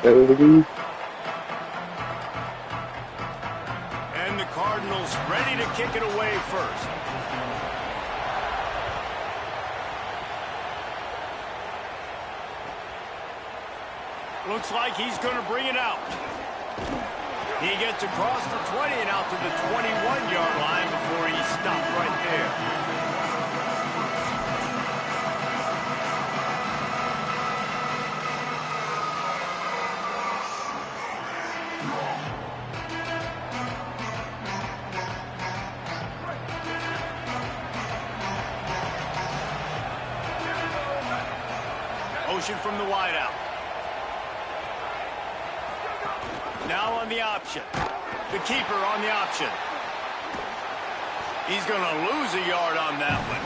And the Cardinals ready to kick it away first. Looks like he's going to bring it out. He gets across the 20 and out to the 21-yard line before he stopped right there. Motion from the wideout. Now on the option. The keeper on the option. He's going to lose a yard on that one.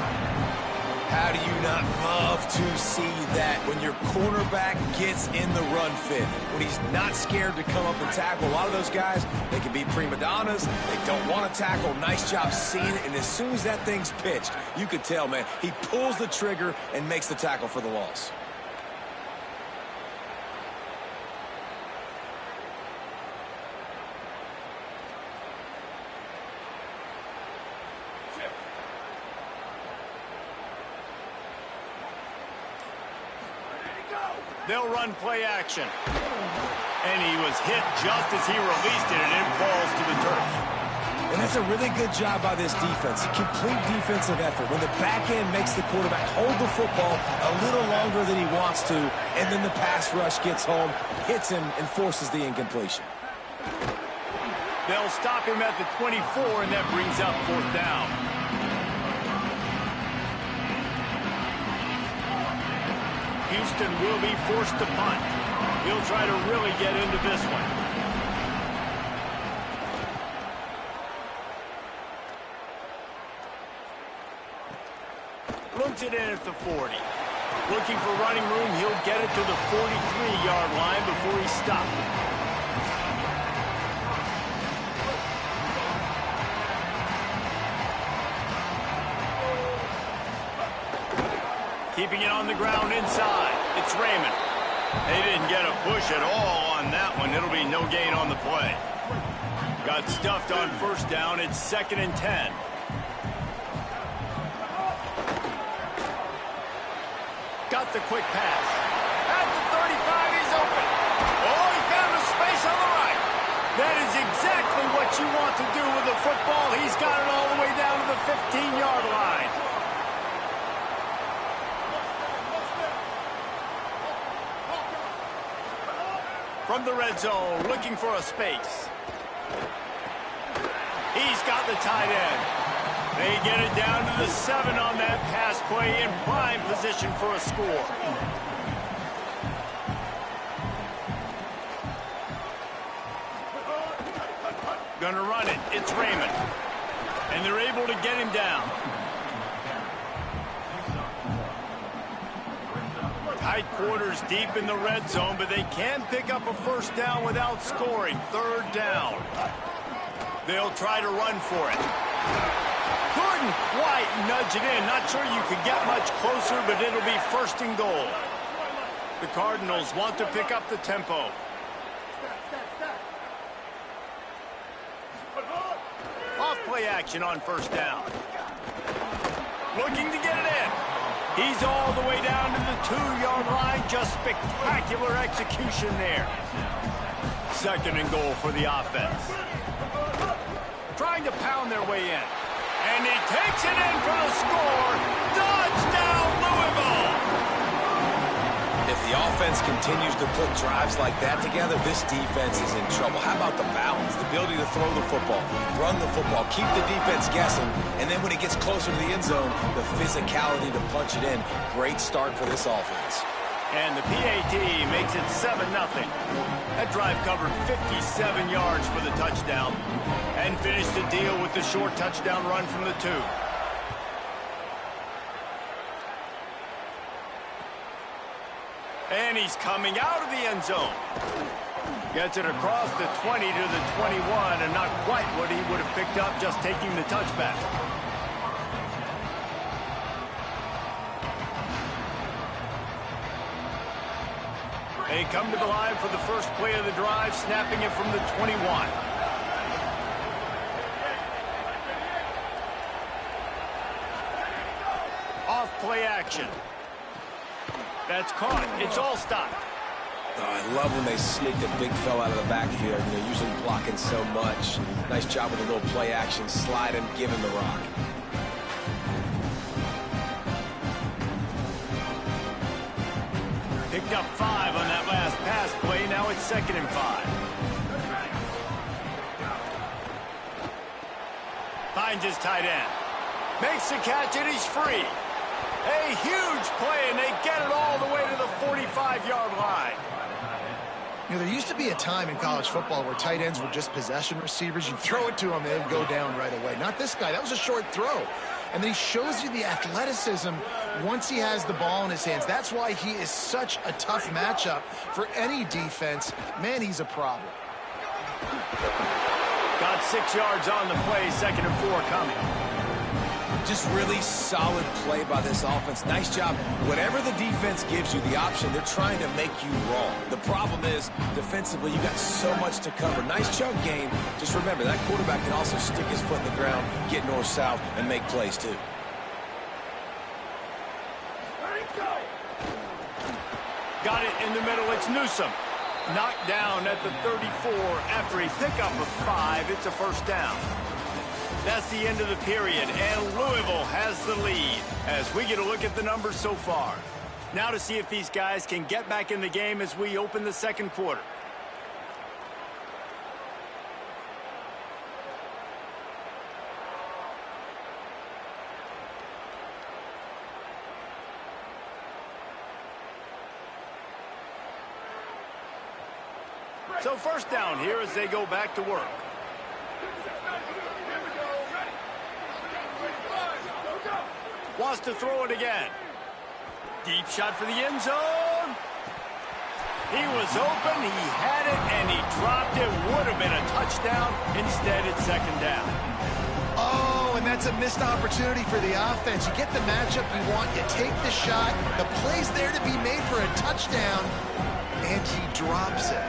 How do you not love to see that when your cornerback gets in the run fit? When he's not scared to come up and tackle. A lot of those guys, they can be prima donnas. They don't want to tackle. Nice job seeing it. And as soon as that thing's pitched, you could tell, man, he pulls the trigger and makes the tackle for the loss. They'll run play action. And he was hit just as he released it, and it falls to the turf. And that's a really good job by this defense. Complete defensive effort. When the back end makes the quarterback hold the football a little longer than he wants to, and then the pass rush gets home, hits him, and forces the incompletion. They'll stop him at the 24, and that brings up fourth down. Houston will be forced to punt. He'll try to really get into this one. Looks it in at the 40. Looking for running room, he'll get it to the 43-yard line before he stops. Keeping it on the ground inside. It's Raymond. They didn't get a push at all on that one. It'll be no gain on the play. Got stuffed on first down. It's 2nd and 10. Got the quick pass. At the 35, he's open. Oh, he found a space on the right. That is exactly what you want to do with the football. He's got it all the way down to the 15-yard line. From the red zone, looking for a space. He's got the tight end. They get it down to the 7 on that pass play in prime position for a score. Gonna run it. It's Raymond. And they're able to get him down. Tight quarters deep in the red zone, but they can pick up a first down without scoring. 3rd down. They'll try to run for it. Couldn't quite nudge it in. Not sure you could get much closer, but it'll be 1st and goal. The Cardinals want to pick up the tempo. play action on first down. Looking to get it in. He's all the way down to the 2-yard line. Just spectacular execution there. Second and goal for the offense. Trying to pound their way in. And he takes it in for the score. Touchdown, Louisville! If the offense continues to put drives like that together, this defense is in trouble. How about the balance, the ability to throw the football, run the football, keep the defense guessing, and then when it gets closer to the end zone, the physicality to punch it in. Great start for this offense. And the PAT makes it 7-0. That drive covered 57 yards for the touchdown and finished the deal with the short touchdown run from the 2. And he's coming out of the end zone. Gets it across the 20 to the 21, and not quite what he would have picked up just taking the touchback. They come to the line for the first play of the drive, snapping it from the 21. Off play action. That's caught. It's all stopped. Oh, I love when they sneak the big fella out of the backfield. You know, usually blocking so much. Nice job with a little play action. Slide him, give him the rock. Picked up 5 on that last pass play. Now it's 2nd and 5. Finds his tight end. Makes the catch, and he's free. A huge play, and they get it all the way to the 45-yard line. You know, there used to be a time in college football where tight ends were just possession receivers. You throw it to them, and they'd go down right away. Not this guy. That was a short throw. And then he shows you the athleticism once he has the ball in his hands. That's why he is such a tough matchup for any defense. Man, he's a problem. Got 6 yards on the play, 2nd and 4 coming. Just really solid play by this offense. Nice job. Whatever the defense gives you the option, they're trying to make you wrong. The problem is, defensively, you got so much to cover. Nice chunk game. Just remember, that quarterback can also stick his foot in the ground, get north-south, and make plays, too. Got it in the middle. It's Newsome. Knocked down at the 34 after a pickup of 5. It's a first down. That's the end of the period, and Louisville has the lead as we get a look at the numbers so far. Now to see if these guys can get back in the game as we open the second quarter. So first down here as they go back to work. Wants to throw it again. Deep shot for the end zone. He was open, he had it, and he dropped it. Would have been a touchdown. Instead, it's 2nd down. Oh, and that's a missed opportunity for the offense. You get the matchup you want, you take the shot, the play's there to be made for a touchdown, and he drops it.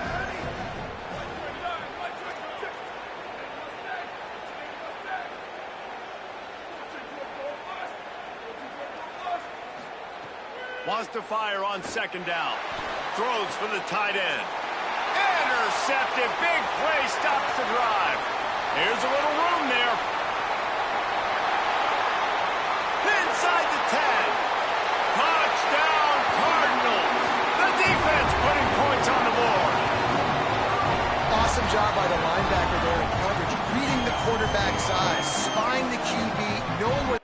Wants to fire on 2nd down. Throws for the tight end. Intercepted. Big play. Stops the drive. Here's a little room there. Inside the 10. Touchdown, Cardinals. The defense putting points on the board. Awesome job by the linebacker there in coverage. Reading the quarterback's eyes. Spying the QB. Knowing where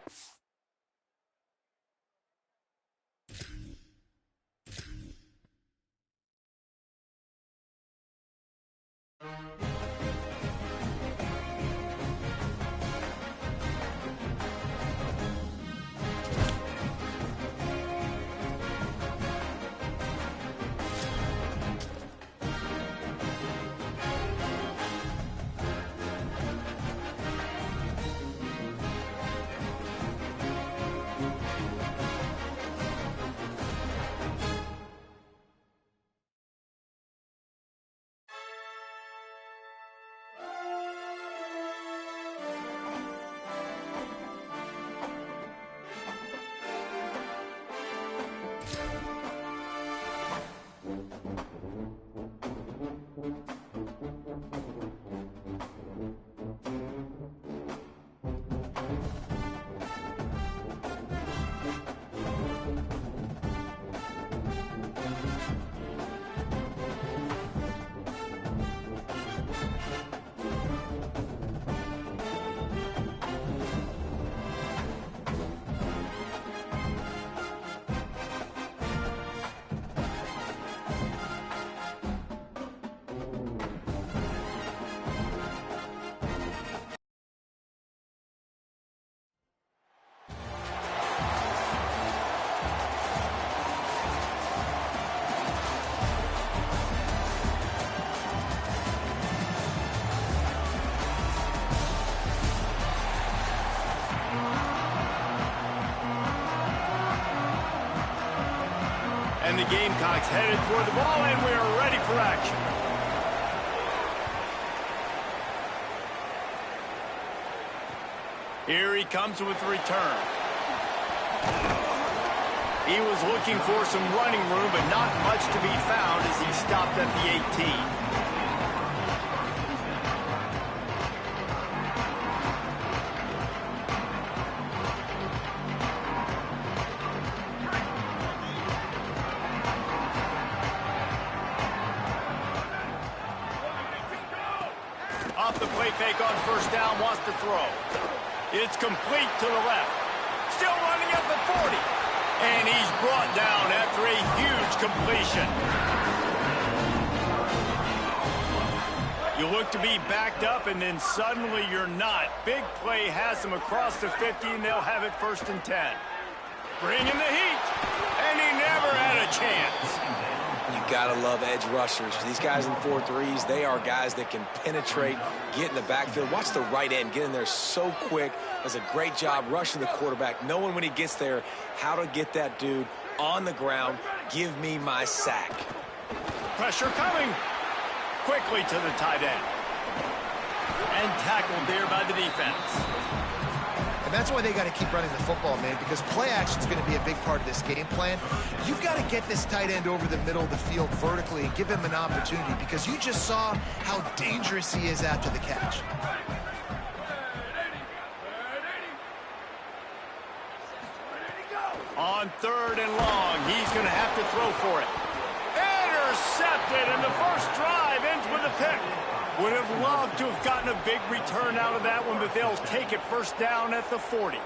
And the Gamecocks headed toward the ball, and we are ready for action. Here he comes with the return. He was looking for some running room, but not much to be found as he stopped at the 18. Off the play fake on first down, wants to throw. It's complete to the left. Still running at the 40. And he's brought down after a huge completion. You look to be backed up, and then suddenly you're not. Big play has them across the 50, and they'll have it 1st and 10. Bring in the heat. And he never had a chance. You gotta love edge rushers. These guys in 4-3s, they are guys that can penetrate, get in the backfield. Watch the right end get in there so quick. Does a great job rushing the quarterback, knowing when he gets there how to get that dude on the ground. Give me my sack. Pressure coming. Quickly to the tight end. And tackled there by the defense. And that's why they got to keep running the football, man, because play action is going to be a big part of this game plan. You've got to get this tight end over the middle of the field vertically and give him an opportunity, because you just saw how dangerous he is after the catch. On 3rd and long, he's going to have to throw for it. Intercepted, and the first drive ends with a pick. Would have loved to have gotten a big return out of that one, but they'll take it 1st down at the 40.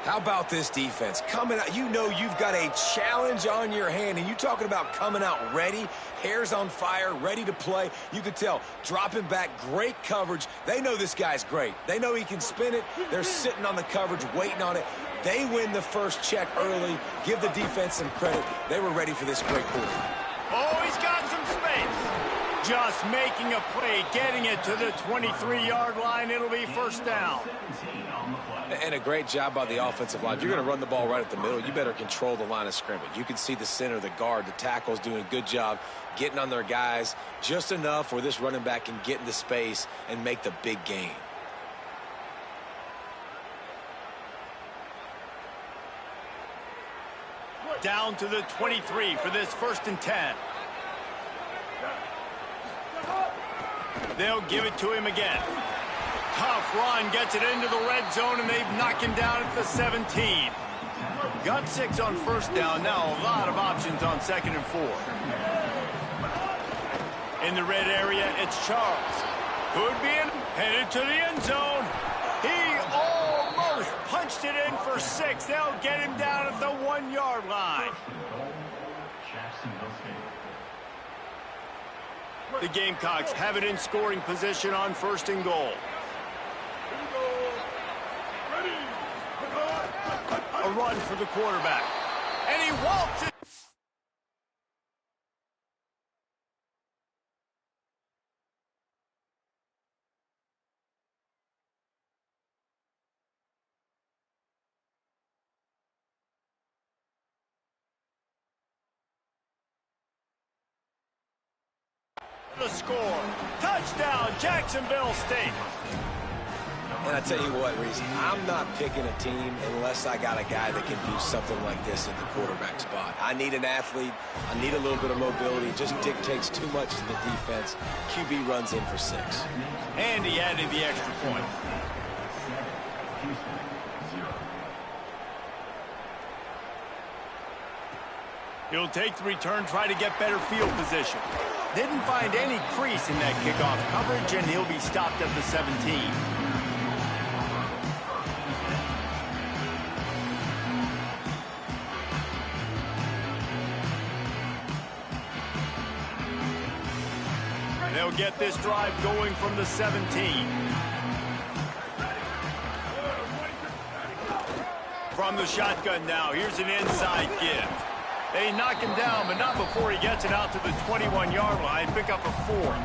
How about this defense? Coming out, you know you've got a challenge on your hand, and you talking about coming out ready, hairs on fire, ready to play. You could tell, dropping back, great coverage. They know this guy's great. They know he can spin it. They're sitting on the coverage, waiting on it. They win the first check early. Give the defense some credit. They were ready for this great quarterback. Oh, he's got some space. Just making a play, getting it to the 23-yard line. It'll be 1st down. And a great job by the offensive line. If you're going to run the ball right at the middle, you better control the line of scrimmage. You can see the center, the guard, the tackles doing a good job getting on their guys just enough where this running back can get into space and make the big gain. Down to the 23 for this 1st and 10. They'll give it to him again. Tough run, gets it into the red zone, and they've knocked him down at the 17. Got 6 on 1st down. Now a lot of options on 2nd and 4. In the red area, it's Charles. Could be in, headed to the end zone. He almost punched it in for 6. They'll get him down at the 1-yard line. The Gamecocks have it in scoring position on 1st and goal. A run for the quarterback. And he walks it. The score. Touchdown, Jacksonville State. And I tell you what, Reese, I'm not picking a team unless I got a guy that can do something like this at the quarterback spot. I need an athlete. I need a little bit of mobility. It just dictates too much to the defense. QB runs in for 6. And he added the extra point. He'll take the return, try to get better field position. Didn't find any crease in that kickoff coverage, and he'll be stopped at the 17. They'll get this drive going from the 17. From the shotgun now, here's an inside give. They knock him down, but not before he gets it out to the 21-yard line. Pick up a 4.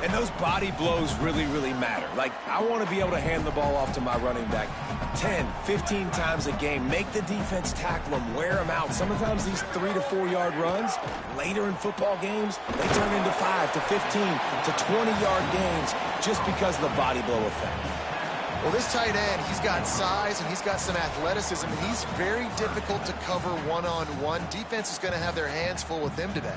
And those body blows really, really matter. Like, I want to be able to hand the ball off to my running back. 10, 15 times a game. Make the defense tackle them, wear them out. Sometimes these 3 to 4 yard runs, later in football games, they turn into 5 to 15 to 20-yard gains just because of the body blow effect. Well, this tight end, he's got size and he's got some athleticism, and he's very difficult to cover one-on-one. Defense is going to have their hands full with him today.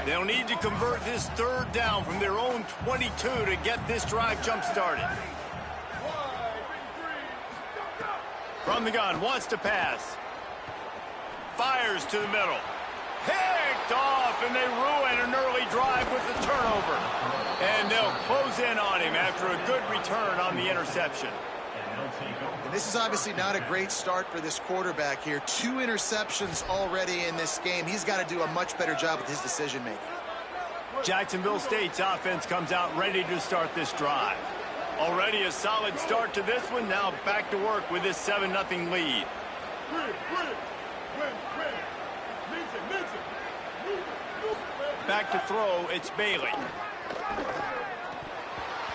They'll need to convert this third down from their own 22 to get this drive jump-started. From the gun, wants to pass. Fires to the middle. Picked off, and they ruin an early drive with the turnover. And they'll close in on him after a good return on the interception. And this is obviously not a great start for this quarterback here. 2 interceptions already in this game. He's got to do a much better job with his decision-making. Jacksonville State's offense comes out ready to start this drive. Already a solid start to this one. Now back to work with this 7-0 lead. Back to throw, it's Bailey.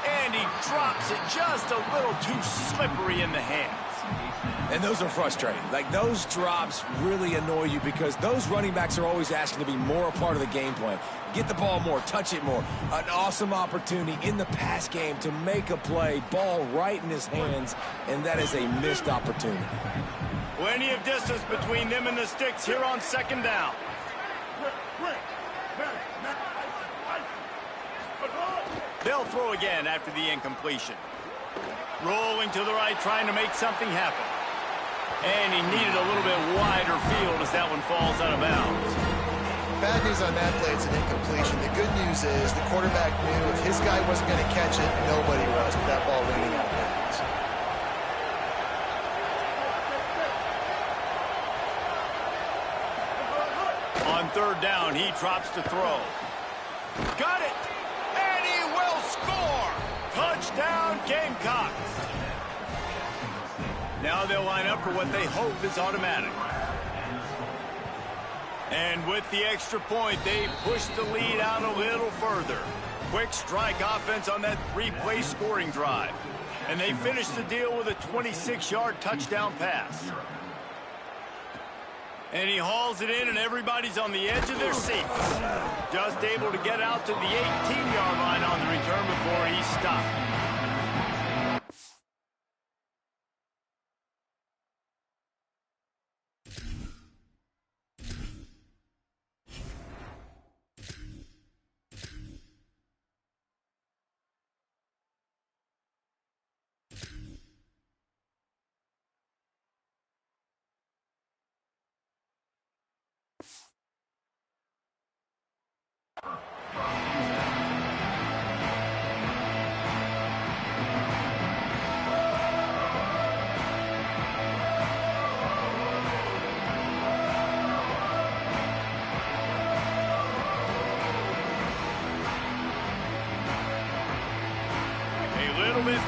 And he drops it just a little too slippery in the hands. And those are frustrating. Like, those drops really annoy you because those running backs are always asking to be more a part of the game plan. Get the ball more, touch it more. An awesome opportunity in the pass game to make a play, ball right in his hands, and that is a missed opportunity. Plenty of distance between them and the sticks here on second down. They'll throw again after the incompletion. Rolling to the right, trying to make something happen. And he needed a little bit wider field as that one falls out of bounds. Bad news on that play, it's an incompletion. The good news is the quarterback knew if his guy wasn't going to catch it, nobody was with that ball running out of bounds. On third down, he drops to throw. Got it! And he will score! Touchdown, Gamecocks! Now they'll line up for what they hope is automatic. And with the extra point, they push the lead out a little further. Quick strike offense on that 3-play scoring drive. And they finish the deal with a 26-yard touchdown pass. And he hauls it in, and everybody's on the edge of their seats. Just able to get out to the 18-yard line on the return before he stopped.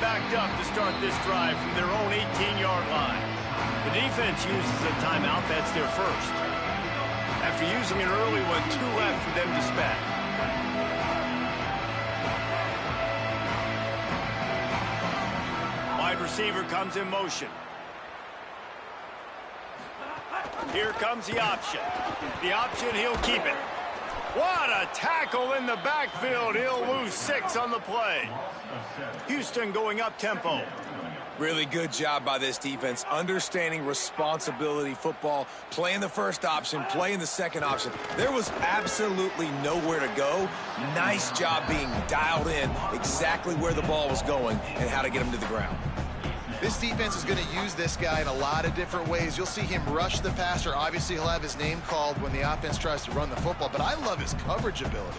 Backed up to start this drive from their own 18-yard line. The defense uses a timeout. That's their first. After using an early one, 2 left for them to spend. Wide receiver comes in motion. Here comes the option. The option, he'll keep it. What a tackle in the backfield. He'll lose 6 on the play. Houston going up tempo. Really good job by this defense, understanding responsibility football, playing the first option, playing the second option. There was absolutely nowhere to go. Nice job being dialed in exactly where the ball was going and how to get him to the ground. This defense is going to use this guy in a lot of different ways. You'll see him rush the passer. Obviously, he'll have his name called when the offense tries to run the football, but I love his coverage ability.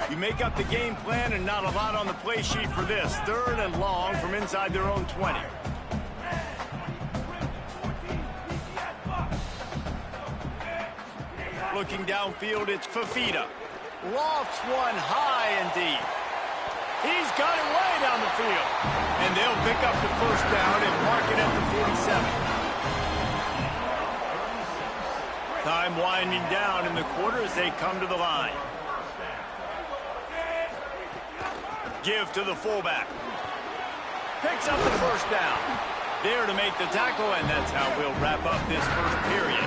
You make up the game plan and not a lot on the play sheet for this. Third and long from inside their own 20. Looking downfield, it's Fafita. Lofts one high and deep. He's got it way down the field. And they'll pick up the first down and mark it at the 47. Time winding down in the quarter as they come to the line. Give to the fullback. Picks up the first down. There to make the tackle, and that's how we'll wrap up this first period.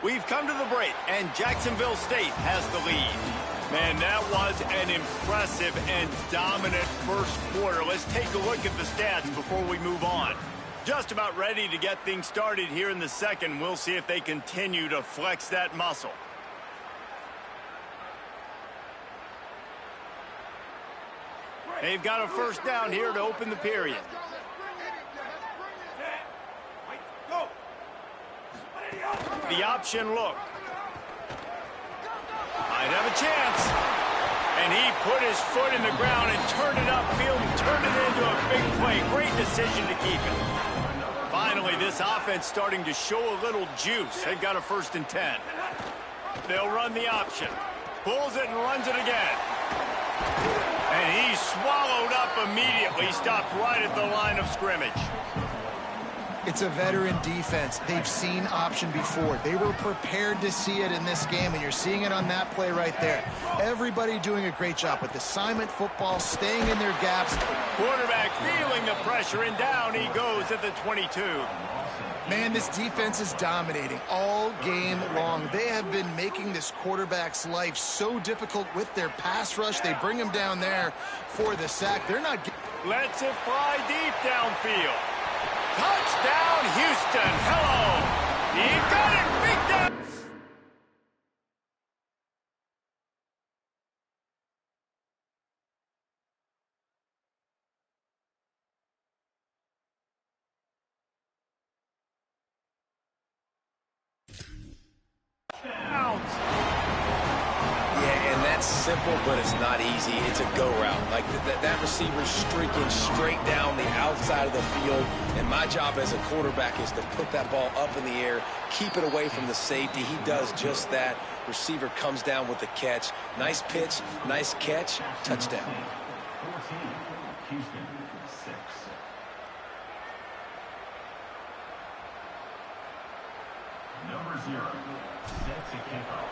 We've come to the break, and Jacksonville State has the lead. Man, that was an impressive and dominant first quarter. Let's take a look at the stats before we move on. Just about ready to get things started here in the second. We'll see if they continue to flex that muscle. They've got a first down here to open the period. The option look. Might have a chance. And he put his foot in the ground and turned it upfield and turned it into a big play. Great decision to keep it. Finally, this offense starting to show a little juice. They've got a 1st and 10. They'll run the option. Pulls it and runs it again. And he swallowed up immediately. Stopped right at the line of scrimmage. It's a veteran defense. They've seen option before. They were prepared to see it in this game, and you're seeing it on that play right there. Everybody doing a great job with assignment football, staying in their gaps. Quarterback feeling the pressure, and down he goes at the 22. Man, this defense is dominating all game long. They have been making this quarterback's life so difficult with their pass rush. They bring him down there for the sack. They're not... Lets it fly deep downfield. Touchdown, Houston. Hello. He got it. Big down. Simple, but it's not easy. It's a go route. Like that receiver's streaking straight down the outside of the field, and my job as a quarterback is to put that ball up in the air, keep it away from the safety. He does just that. Receiver comes down with the catch. Nice pitch, nice catch, touchdown. 14, Houston 6. Number 0, set to kick off.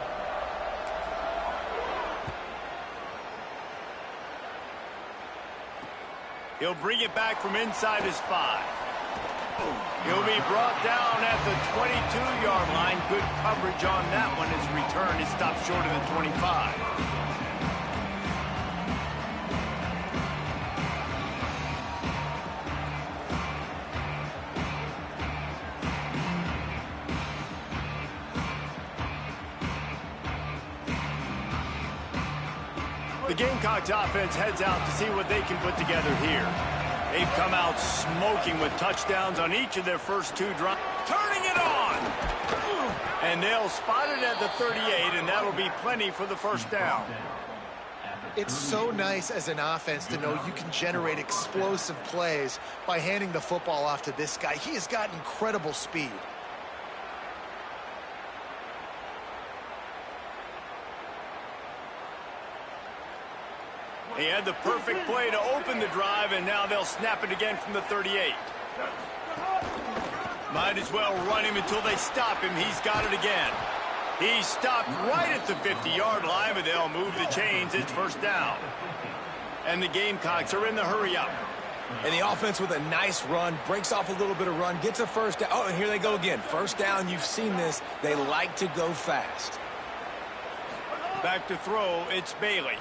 He'll bring it back from inside his 5. He'll be brought down at the 22-yard line. Good coverage on that one. His return is stopped short of the 25. The Gamecocks offense heads out to see what they can put together here. They've come out smoking with touchdowns on each of their first 2 drives. Turning it on! And they'll spot it at the 38, and that'll be plenty for the first down. It's so nice as an offense to know you can generate explosive plays by handing the football off to this guy. He has got incredible speed. He had the perfect play to open the drive, and now they'll snap it again from the 38. Might as well run him until they stop him. He's got it again. He stopped right at the 50-yard line, but they'll move the chains. It's first down. And the Gamecocks are in the hurry-up. And the offense with a nice run, breaks off a little bit of run, gets a first down. Oh, and here they go again. First down, you've seen this. They like to go fast. Back to throw, it's Bailey.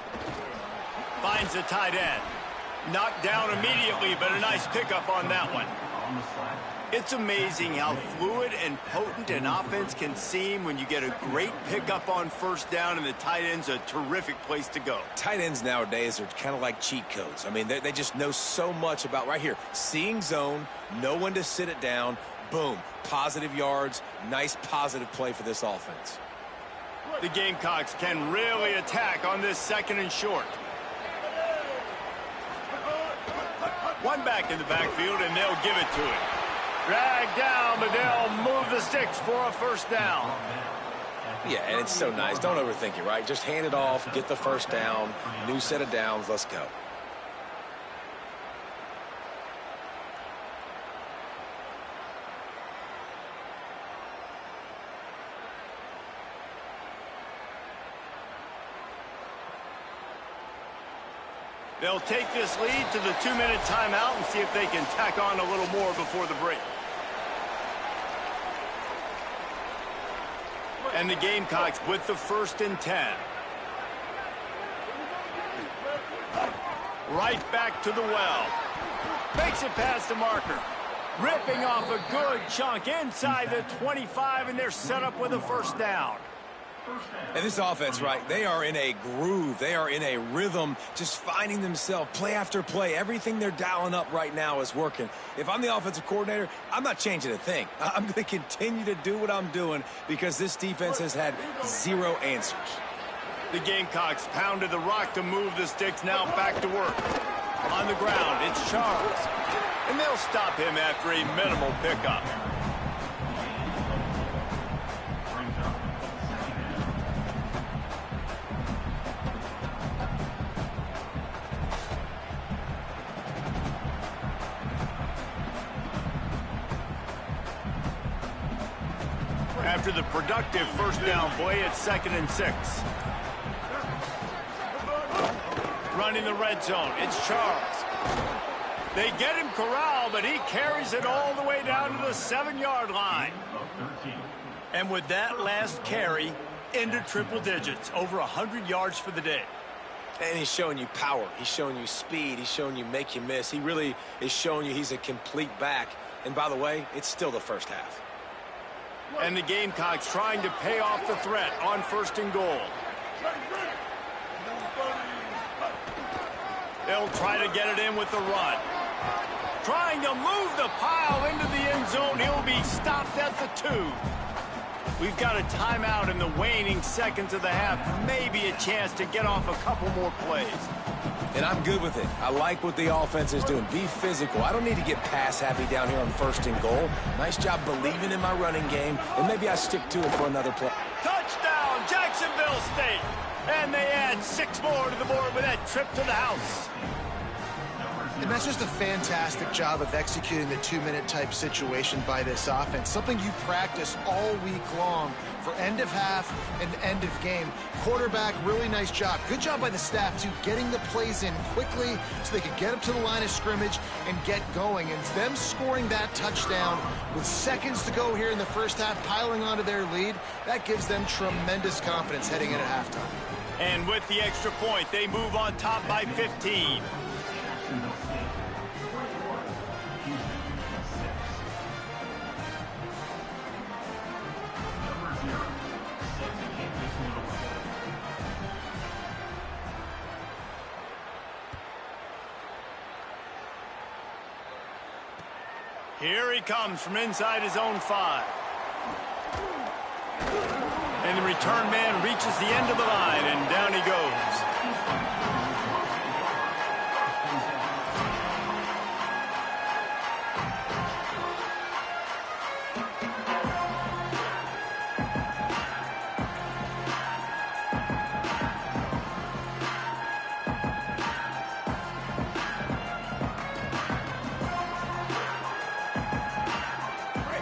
Finds the tight end. Knocked down immediately, but a nice pickup on that one. It's amazing how fluid and potent an offense can seem when you get a great pickup on first down, and the tight end's a terrific place to go. Tight ends nowadays are kind of like cheat codes. I mean, they just know so much about right here. Seeing zone, know when to sit it down, boom, positive yards, nice positive play for this offense. The Gamecocks can really attack on this 2nd and short. One back in the backfield, and they'll give it to him. Dragged down, but they'll move the sticks for a first down. Yeah, and it's so nice. Don't overthink it, right? Just hand it off, get the first down, new set of downs, let's go. They'll take this lead to the 2-minute timeout and see if they can tack on a little more before the break. And the Gamecocks with the 1st and 10. Right back to the well. Makes it past the marker. Ripping off a good chunk inside the 25, and they're set up with a 1st down. And this offense, right, they are in a groove. They are in a rhythm, just finding themselves play after play. Everything they're dialing up right now is working. If I'm the offensive coordinator, I'm not changing a thing. I'm going to continue to do what I'm doing because this defense has had 0 answers. The Gamecocks pounded the rock to move the sticks. Now back to work. On the ground, it's Charles. And they'll stop him after a minimal pickup. After the productive 1st down play, it's 2nd and 6. Running the red zone, it's Charles. They get him corralled, but he carries it all the way down to the 7-yard line. And with that last carry, into triple digits, over 100 yards for the day. And he's showing you power. He's showing you speed. He's showing you make you miss. He really is showing you he's a complete back. And by the way, it's still the 1st half. And the Gamecocks trying to pay off the threat on 1st and goal. They'll try to get it in with the run. Trying to move the pile into the end zone. He'll be stopped at the 2. We've got a timeout in the waning seconds of the half. Maybe a chance to get off a couple more plays. And I'm good with it. I like what the offense is doing. Be physical. I don't need to get pass happy down here on 1st and goal. Nice job believing in my running game, and maybe I stick to it for another play. Touchdown, Jacksonville State. And they add 6 more to the board with that trip to the house. And that's just a fantastic job of executing the 2-minute type situation by this offense. Something you practice all week long for end of half and end of game. Quarterback, really nice job. Good job by the staff, too, getting the plays in quickly so they could get up to the line of scrimmage and get going. And them scoring that touchdown with seconds to go here in the 1st half, piling onto their lead, that gives them tremendous confidence heading into halftime. And with the extra point, they move on top by 15. Here he comes from inside his own 5. And the return man reaches the end of the line, and down he goes.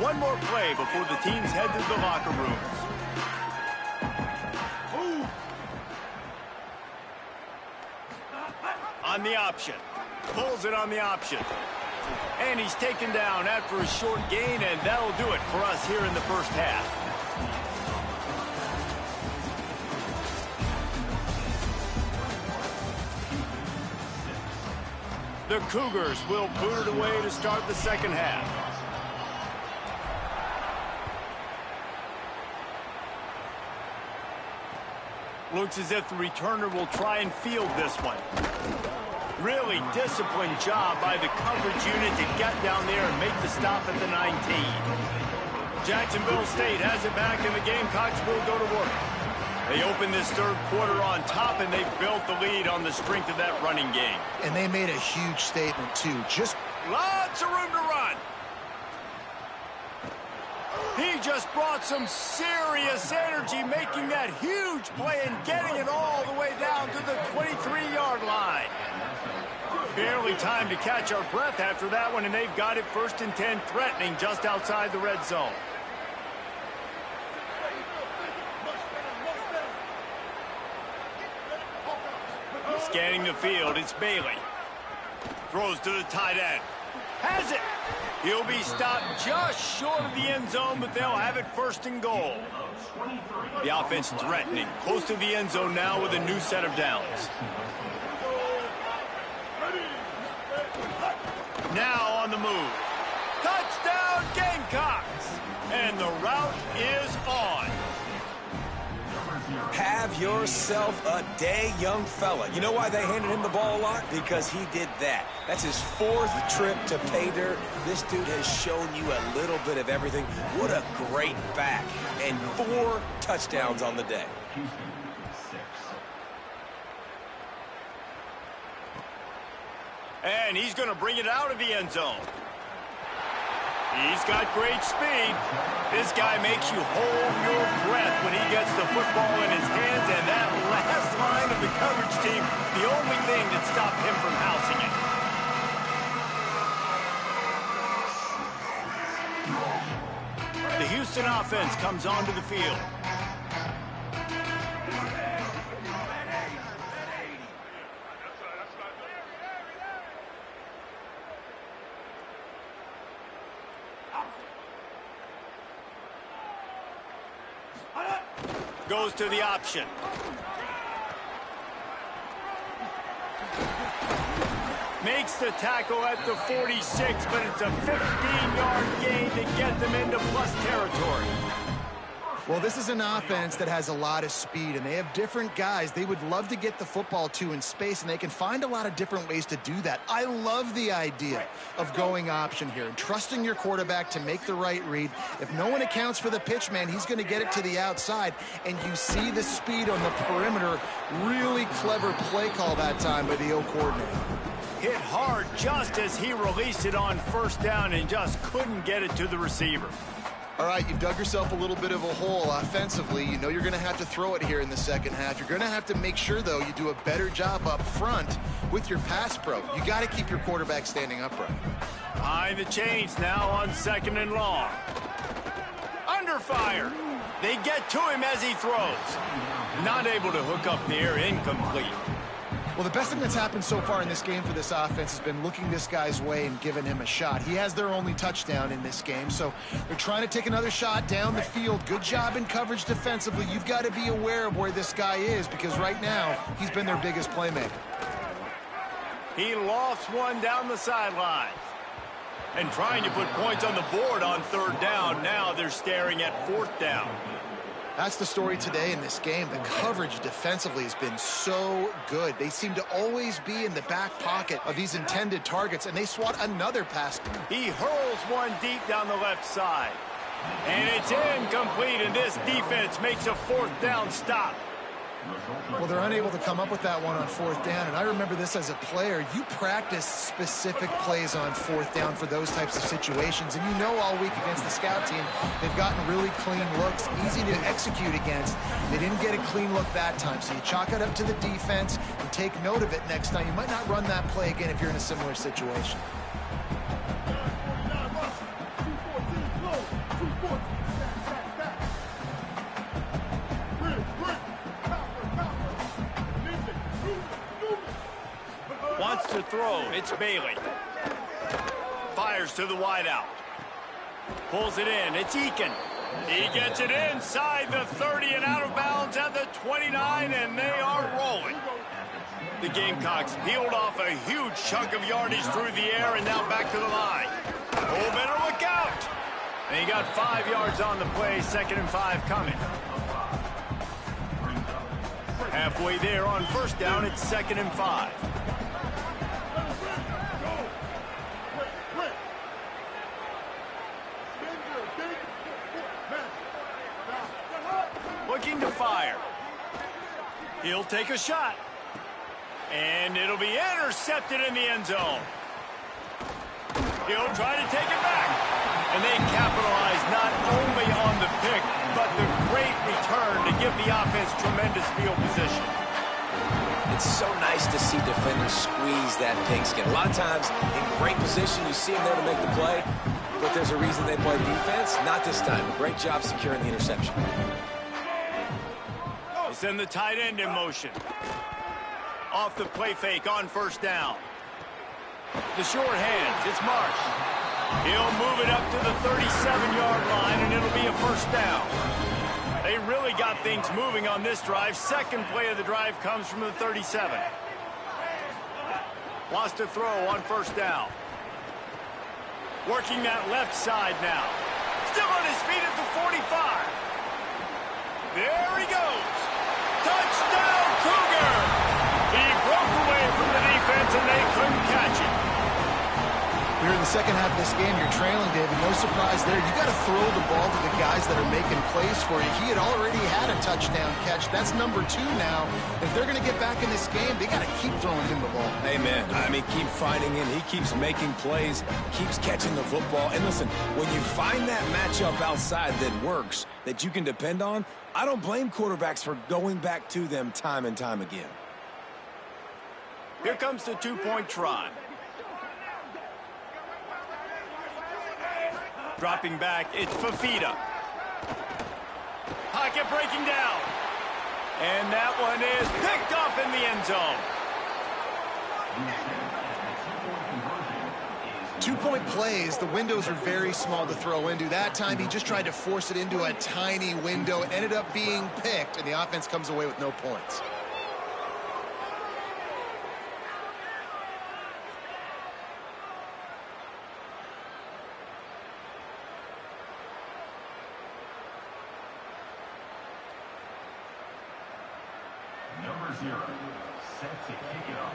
One more play before the teams head to the locker rooms. On the option. Pulls it on the option. And he's taken down after a short gain, and that'll do it for us here in the 1st half. The Cougars will boot it away to start the 2nd half. Looks as if the returner will try and field this one. Really disciplined job by the coverage unit to get down there and make the stop at the 19. Jacksonville State has it back, and the Gamecocks will go to work. They open this 3rd quarter on top, and they've built the lead on the strength of that running game. And they made a huge statement, too. Just lots of room to run. He just brought some serious energy, making that huge play and getting it all the way down to the 23-yard line. Barely time to catch our breath after that one, and they've got it 1st and 10, threatening just outside the red zone. Scanning the field, it's Bailey. Throws to the tight end. Has it. He'll be stopped just short of the end zone, but they'll have it first and goal. The offense threatening, close to the end zone now with a new set of downs. Now on the move. Touchdown Gamecocks! And the route is on. Have yourself a day, young fella. You know why they handed him the ball a lot? Because he did that. That's his 4th trip to pay dirt. This dude has shown you a little bit of everything. What a great back. And 4 touchdowns on the day. And he's going to bring it out of the end zone. He's got great speed. This guy makes you hold your breath when he gets the football in his hands, and that last line of the coverage team, the only thing that stopped him from housing it. The Houston offense comes onto the field. Goes to the option. Makes the tackle at the 46, but it's a 15-yard gain to get them into plus territory. Well, this is an offense that has a lot of speed, and they have different guys they would love to get the football to in space, and they can find a lot of different ways to do that. I love the idea of going option here and trusting your quarterback to make the right read. If no one accounts for the pitch, man, he's going to get it to the outside, and you see the speed on the perimeter. Really clever play call that time by the O coordinator. Hit hard just as he released it on first down and just couldn't get it to the receiver. All right, you've dug yourself a little bit of a hole offensively. You know you're going to have to throw it here in the second half. You're going to have to make sure, though, you do a better job up front with your pass pro. You got to keep your quarterback standing upright. Behind the chains now on 2nd and long. Under fire. They get to him as he throws. Not able to hook up there, incomplete. Well, the best thing that's happened so far in this game for this offense has been looking this guy's way and giving him a shot. He has their only touchdown in this game, so they're trying to take another shot down the field. Good job in coverage defensively. You've got to be aware of where this guy is because right now he's been their biggest playmaker. He lofts one down the sideline. And trying to put points on the board on 3rd down. Now they're staring at 4th down. That's the story today in this game. The coverage defensively has been so good. They seem to always be in the back pocket of these intended targets, and they swat another pass. He hurls one deep down the left side. And it's incomplete, and this defense makes a 4th down stop. Well, they're unable to come up with that one on 4th down, and I remember this as a player. You practice specific plays on 4th down for those types of situations, and you know all week against the scout team, they've gotten really clean looks, easy to execute against. They didn't get a clean look that time, so you chalk it up to the defense and take note of it next time. You might not run that play again if you're in a similar situation. Wants to throw. It's Bailey. Fires to the wideout. Pulls it in. It's Eakin. He gets it inside the 30 and out of bounds at the 29, and they are rolling. The Gamecocks peeled off a huge chunk of yardage through the air and now back to the line. Oh, better look out. And he got 5 yards on the play. 2nd and 5 coming. Halfway there on 1st down. It's 2nd and 5. Looking to fire. He'll take a shot. And it'll be intercepted in the end zone. He'll try to take it back. And they capitalize not only on the pick, but the great return to give the offense tremendous field position. It's so nice to see defenders squeeze that pigskin. A lot of times, in great position, you see them there to make the play, but there's a reason they play defense. Not this time. Great job securing the interception. They send the tight end in motion. Off the play fake on first down. The short hands, it's Marsh. He'll move it up to the 37-yard line, and it'll be a first down. They really got things moving on this drive. Second play of the drive comes from the 37. Wants to throw on first down. Working that left side now. Still on his feet at the 45. There he goes. Touchdown, Cougar! He broke away from the defense, and they couldn't catch it. Here in the second half of this game, you're trailing, David. No surprise there. You got to throw the ball to the guys that are making plays for you. He had already had a touchdown catch. That's number 2 now. If they're going to get back in this game, they got to keep throwing him the ball. Amen. I mean, keep finding him. He keeps making plays, keeps catching the football. And listen, when you find that matchup outside that works, that you can depend on, I don't blame quarterbacks for going back to them time and time again. Here comes the 2-point try. Dropping back, it's Fafita. Pocket breaking down. And that one is picked off in the end zone. 2-point plays, the windows are very small to throw into. That time he just tried to force it into a tiny window. It ended up being picked, and the offense comes away with no points. Number 0, set to kick it off.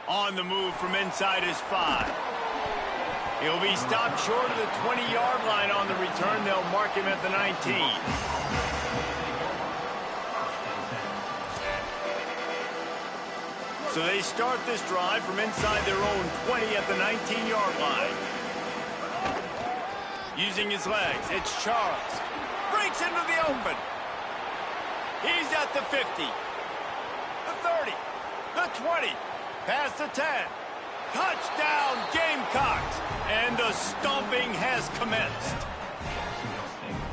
On the move from inside his 5. He'll be stopped short of the 20-yard line on the return. They'll mark him at the 19. So they start this drive from inside their own 20 at the 19-yard line. Using his legs, it's Charles. Breaks into the open. He's at the 50. The 30. The 20. Past the 10. Touchdown, Gamecocks. And the stomping has commenced.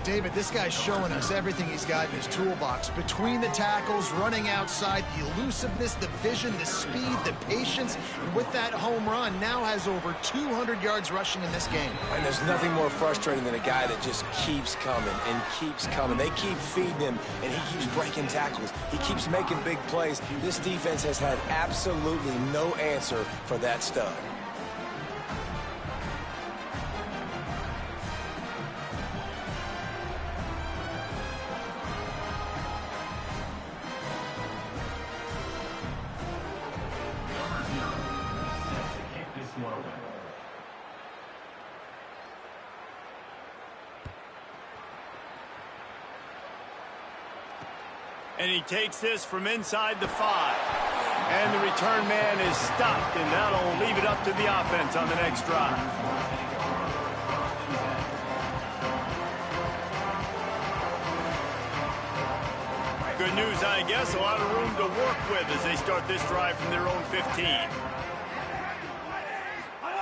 David, this guy's showing us everything he's got in his toolbox. Between the tackles, running outside, the elusiveness, the vision, the speed, the patience. And with that home run, now has over 200 yards rushing in this game. And there's nothing more frustrating than a guy that just keeps coming and keeps coming. They keep feeding him, and he keeps breaking tackles. He keeps making big plays. This defense has had absolutely no answer for that stud. And he takes this from inside the 5. And the return man is stopped, and that'll leave it up to the offense on the next drive. Good news, I guess. A lot of room to work with as they start this drive from their own 15.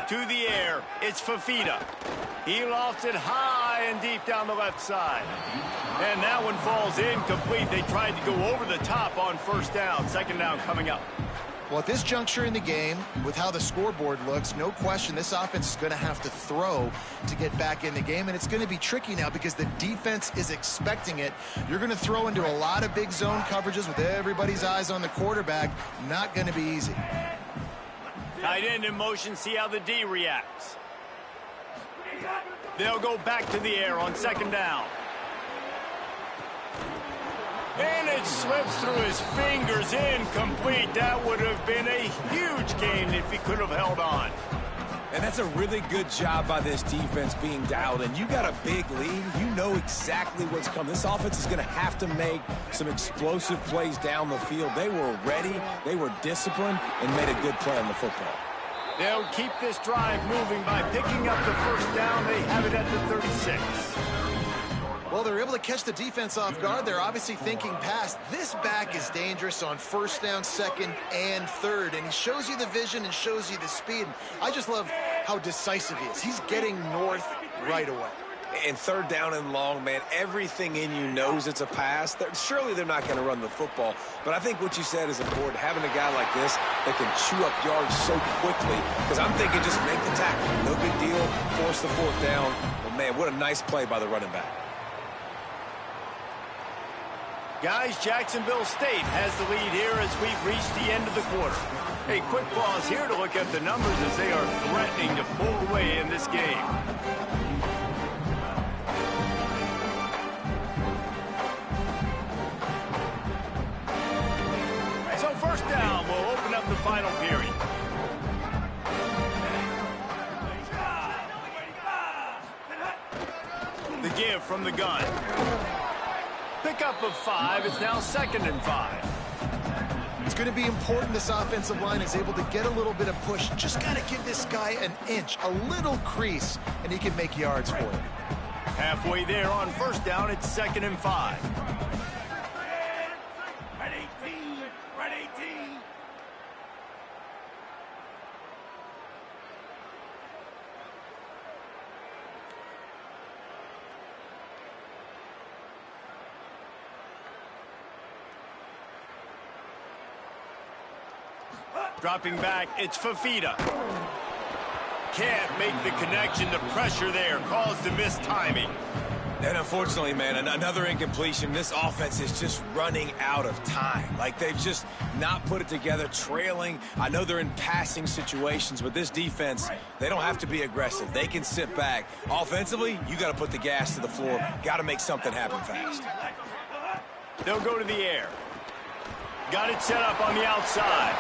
To the air, it's Fafita. He lofts it high and deep down the left side. And that one falls incomplete. They tried to go over the top on first down. Second down coming up. Well, at this juncture in the game, with how the scoreboard looks, no question this offense is going to have to throw to get back in the game. And it's going to be tricky now because the defense is expecting it. You're going to throw into a lot of big zone coverages with everybody's eyes on the quarterback. Not going to be easy. Tight end in motion, see how the D reacts. They'll go back to the air on second down. And it slips through his fingers, incomplete. That would have been a huge gain if he could have held on. And that's a really good job by this defense being dialed in. You got a big lead. You know exactly what's coming. This offense is going to have to make some explosive plays down the field. They were ready, they were disciplined, and made a good play on the football. They'll keep this drive moving by picking up the first down. They have it at the 36. Well, Well, they're able to catch the defense off guard. They're obviously thinking past. This back is dangerous on first down, second, and third. And he shows you the vision and shows you the speed. I just love how decisive he is. He's getting north right away. And third down and long, man, everything in you knows it's a pass. Surely they're not going to run the football. But I think what you said is important, having a guy like this that can chew up yards so quickly. Because I'm thinking just make the tackle. No big deal. Force the fourth down. But, man, what a nice play by the running back. Guys, Jacksonville State has the lead here as we've reached the end of the quarter. A quick pause here to look at the numbers as they are threatening to pull away in this game. So first down will open up the final period. The give from the gun. Pickup of 5. It's now 2nd and 5. It's going to be important this offensive line is able to get a little bit of push. Just got to give this guy an inch, a little crease, and he can make yards for it. Halfway there on first down, it's 2nd and 5. Red 18, red 18. Dropping back, it's Fafita. Can't make the connection. The pressure there caused the missed timing. And unfortunately, man, another incompletion. This offense is just running out of time. Like, they've just not put it together, trailing. I know they're in passing situations, but this defense, they don't have to be aggressive. They can sit back. Offensively, you got to put the gas to the floor. Got to make something happen fast. They'll go to the air. Got it set up on the outside.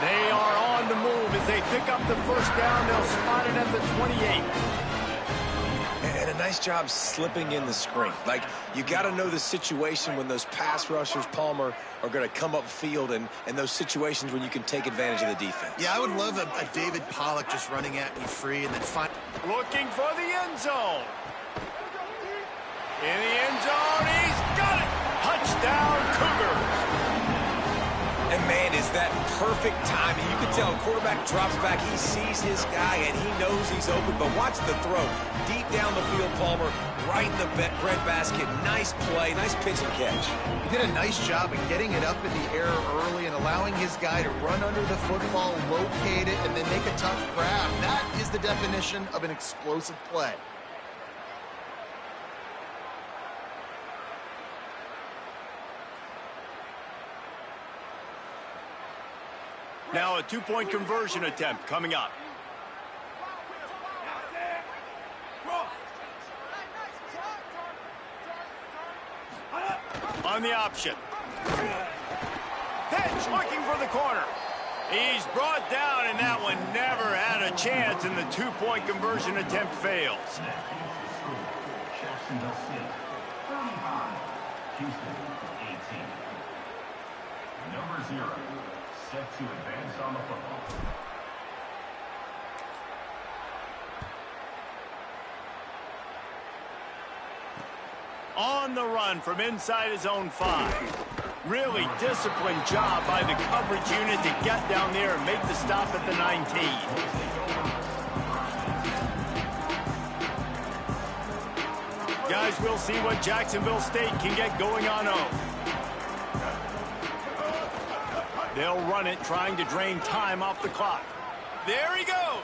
They are on the move as they pick up the first down. They'll spot it at the 28. And a nice job slipping in the screen. Like, you got to know the situation when those pass rushers, Palmer, are going to come up field and those situations when you can take advantage of the defense. Yeah, I would love a David Pollock just running at me free and then find... Looking for the end zone. In the end zone, he's got it. Touchdown, Cougars. And, man, is that perfect timing. You can tell quarterback drops back. He sees his guy, and he knows he's open. But watch the throw. Deep down the field, Palmer, right in the breadbasket. Nice play, nice pitch and catch. He did a nice job of getting it up in the air early and allowing his guy to run under the football, locate it, and then make a tough grab. That is the definition of an explosive play. Now a two-point conversion attempt coming up. On the option. Pitch looking for the corner. He's brought down, and that one never had a chance, and the two-point conversion attempt fails. Jacksonville State, 35. Houston, 18. Number 0, set to advance on the football. On the run from inside his own 5. Really disciplined job by the coverage unit to get down there and make the stop at the 19. Guys, we'll see what Jacksonville State can get going on 0. They'll run it, trying to drain time off the clock. There he goes.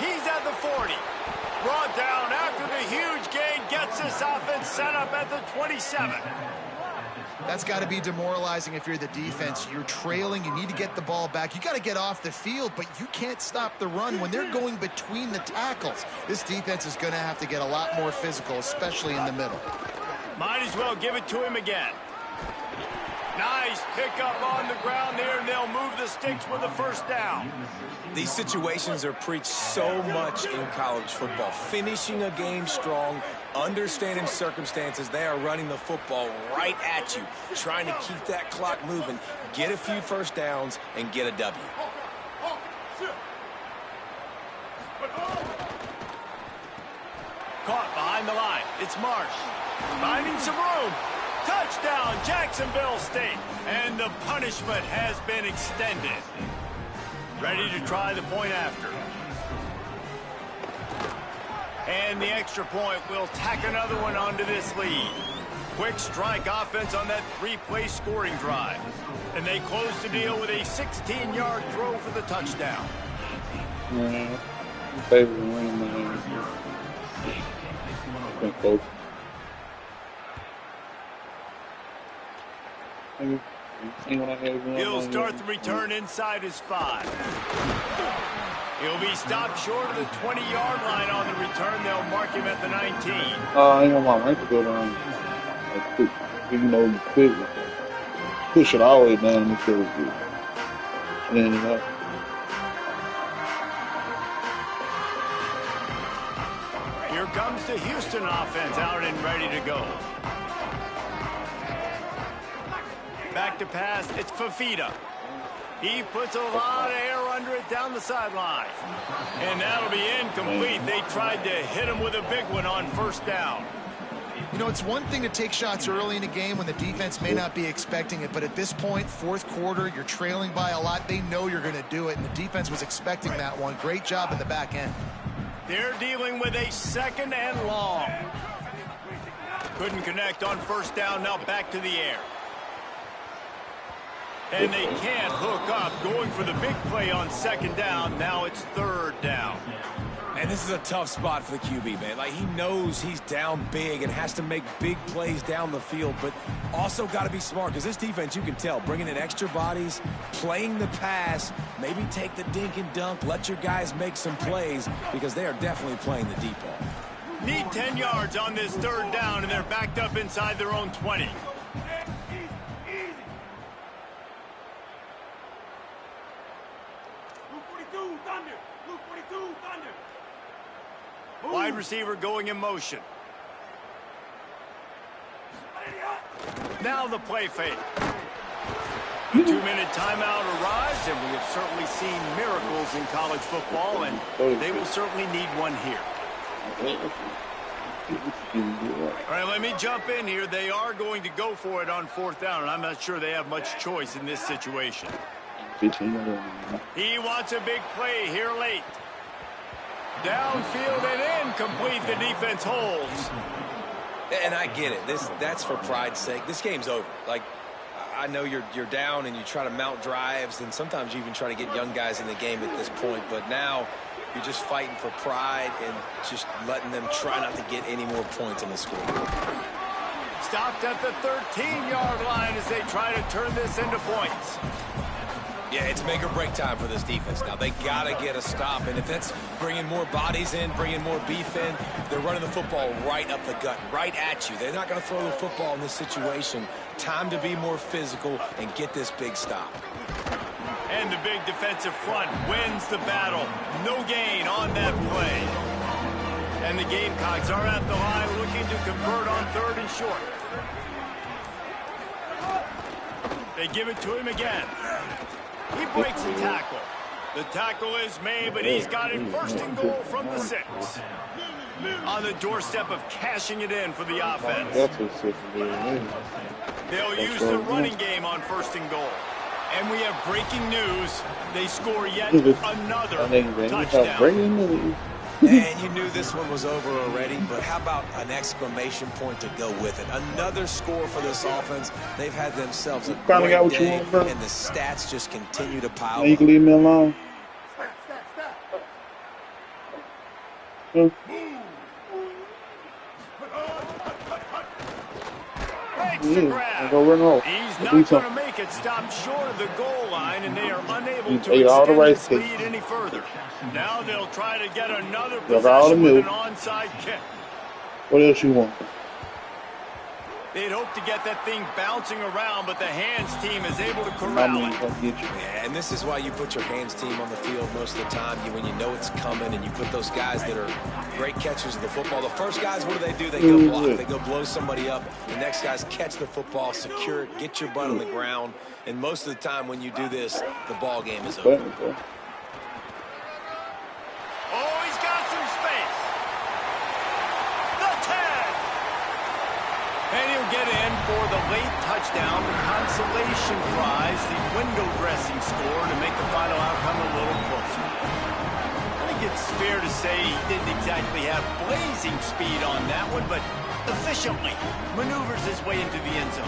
He's at the 40. Brought down after the huge gain, gets this offense set up at the 27. That's got to be demoralizing if you're the defense. You're trailing. You need to get the ball back. You got to get off the field, but you can't stop the run when they're going between the tackles. This defense is going to have to get a lot more physical, especially in the middle. Might as well give it to him again. Nice pickup on the ground there, and they'll move the sticks with a first down. These situations are preached so much in college football. Finishing a game strong, understanding circumstances. They are running the football right at you, trying to keep that clock moving, get a few first downs, and get a W. Caught behind the line. It's Marsh. Finding some room. Touchdown, Jacksonville State. And the punishment has been extended. Ready to try the point after. And the extra point will tack another one onto this lead. Quick strike offense on that 3-play scoring drive. And they close the deal with a 16-yard throw for the touchdown. Man, favorite win, man. Been close. He'll start the return inside his 5. He'll be stopped short of the 20-yard line on the return. They'll mark him at the 19. I ain't gonna lie, I could go down like quick, quick. Push it all the way down and feel good. And then Here comes the Houston offense out and ready to go. Back to pass, it's Fafita. He puts a lot of air under it down the sideline. And that'll be incomplete. They tried to hit him with a big one on first down. You know, it's one thing to take shots early in a game when the defense may not be expecting it, but at this point, fourth quarter, you're trailing by a lot. They know you're going to do it, and the defense was expecting that one. Great job in the back end. They're dealing with a 2nd and long. Couldn't connect on first down, now back to the air. And they can't hook up, going for the big play on 2nd down. Now it's 3rd down. And this is a tough spot for the QB, man. Like, he knows he's down big and has to make big plays down the field, but also got to be smart, because this defense, you can tell, bringing in extra bodies, playing the pass, maybe take the dink and dunk, let your guys make some plays, because they are definitely playing the deep ball. Need 10 yards on this 3rd down, and they're backed up inside their own 20. Wide receiver going in motion. Now the play fake. The 2-minute timeout arrives, and we have certainly seen miracles in college football, and they will certainly need one here. All right, let me jump in here. They are going to go for it on 4th down, and I'm not sure they have much choice in this situation. He wants a big play here late. Downfield and incomplete. The defense holds. And I get it. That's for pride's sake. This game's over. Like, I know you're down and you try to mount drives, and sometimes you even try to get young guys in the game at this point. But now you're just fighting for pride and just letting them try not to get any more points in the scoreboard. Stopped at the 13-yard line as they try to turn this into points. Yeah, it's make or break time for this defense now. They got to get a stop, and if that's bringing more bodies in, bringing more beef in, they're running the football right up the gut, right at you. They're not going to throw the football in this situation. Time to be more physical and get this big stop. And the big defensive front wins the battle. No gain on that play. And the Gamecocks are at the line looking to convert on 3rd and short. They give it to him again. He breaks the tackle. The tackle is made, but he's got it 1st and goal from the 6. On the doorstep of cashing it in for the offense. They'll use the running game on 1st and goal. And we have breaking news. They score yet another touchdown. And you knew this one was over already, but how about an exclamation point to go with it? Another score for this offense. They've had themselves a great day, and the stats just continue to pile up. You can leave me alone. He's not going to make it. Stopped short of the goal line, and they are unable to extend this lead any further. Now they'll try to get another possession with an onside kick. What else you want? They'd hope to get that thing bouncing around, but the hands team is able to corral it. Yeah, and this is why you put your hands team on the field most of the time. When you know it's coming, and you put those guys that are great catchers of the football. The first guys, what do? They go block. They go blow somebody up. The next guys catch the football, secure it, get your butt on the ground. And most of the time when you do this, the ball game is over. Oh, he's got some space. The 10. And he'll get in for the late touchdown, the consolation prize, the window dressing score to make the final outcome a little closer. I think it's fair to say he didn't exactly have blazing speed on that one, but efficiently maneuvers his way into the end zone.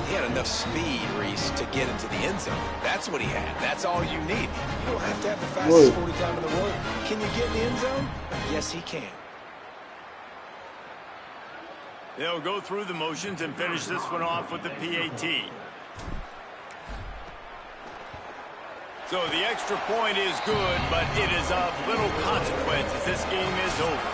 He had enough speed, Reese, to get into the end zone. That's what he had. That's all you need. You don't have to have the fastest 40 time in the world. Can you get in the end zone? Yes, he can. They'll go through the motions and finish this one off with the PAT. So the extra point is good, but it is of little consequence as this game is over.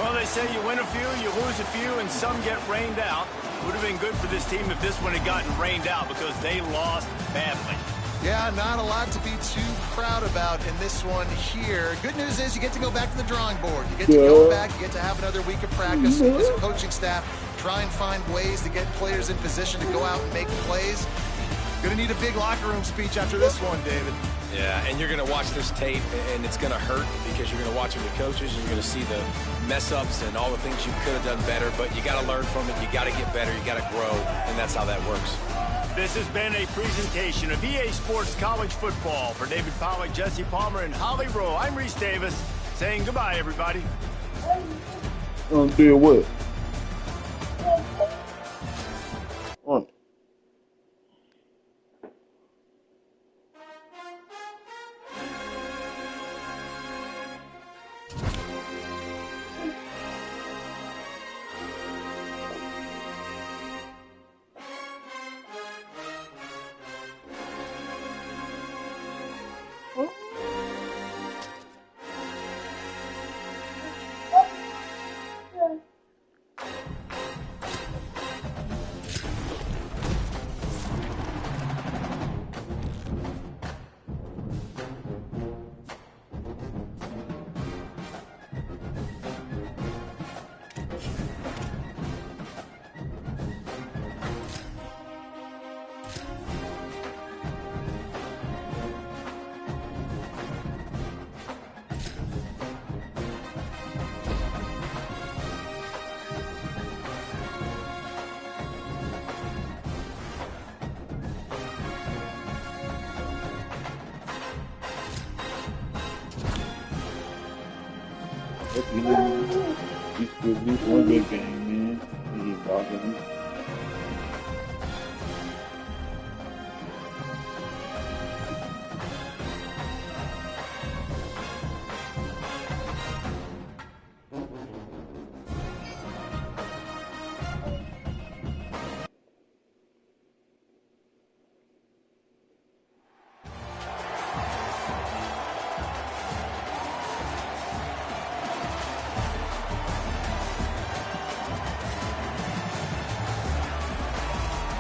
Well, they say you win a few, you lose a few, and some get rained out. Would have been good for this team if this one had gotten rained out because they lost badly. Yeah, not a lot to be too proud about in this one here. Good news is you get to go back to the drawing board. You get to go back, you get to have another week of practice. As a coaching staff, try and find ways to get players in position to go out and make plays. Gonna need a big locker room speech after this one, David. Yeah, and you're going to watch this tape, and it's going to hurt because you're going to watch it with coaches, and you're going to see the mess-ups and all the things you could have done better, but you got to learn from it. You got to get better. You got to grow, and that's how that works. This has been a presentation of EA Sports College Football. For David Pollack, Jesse Palmer, and Holly Rowe, I'm Reese Davis saying goodbye, everybody. Do what? What? He's at least one good game, man. He's rocking.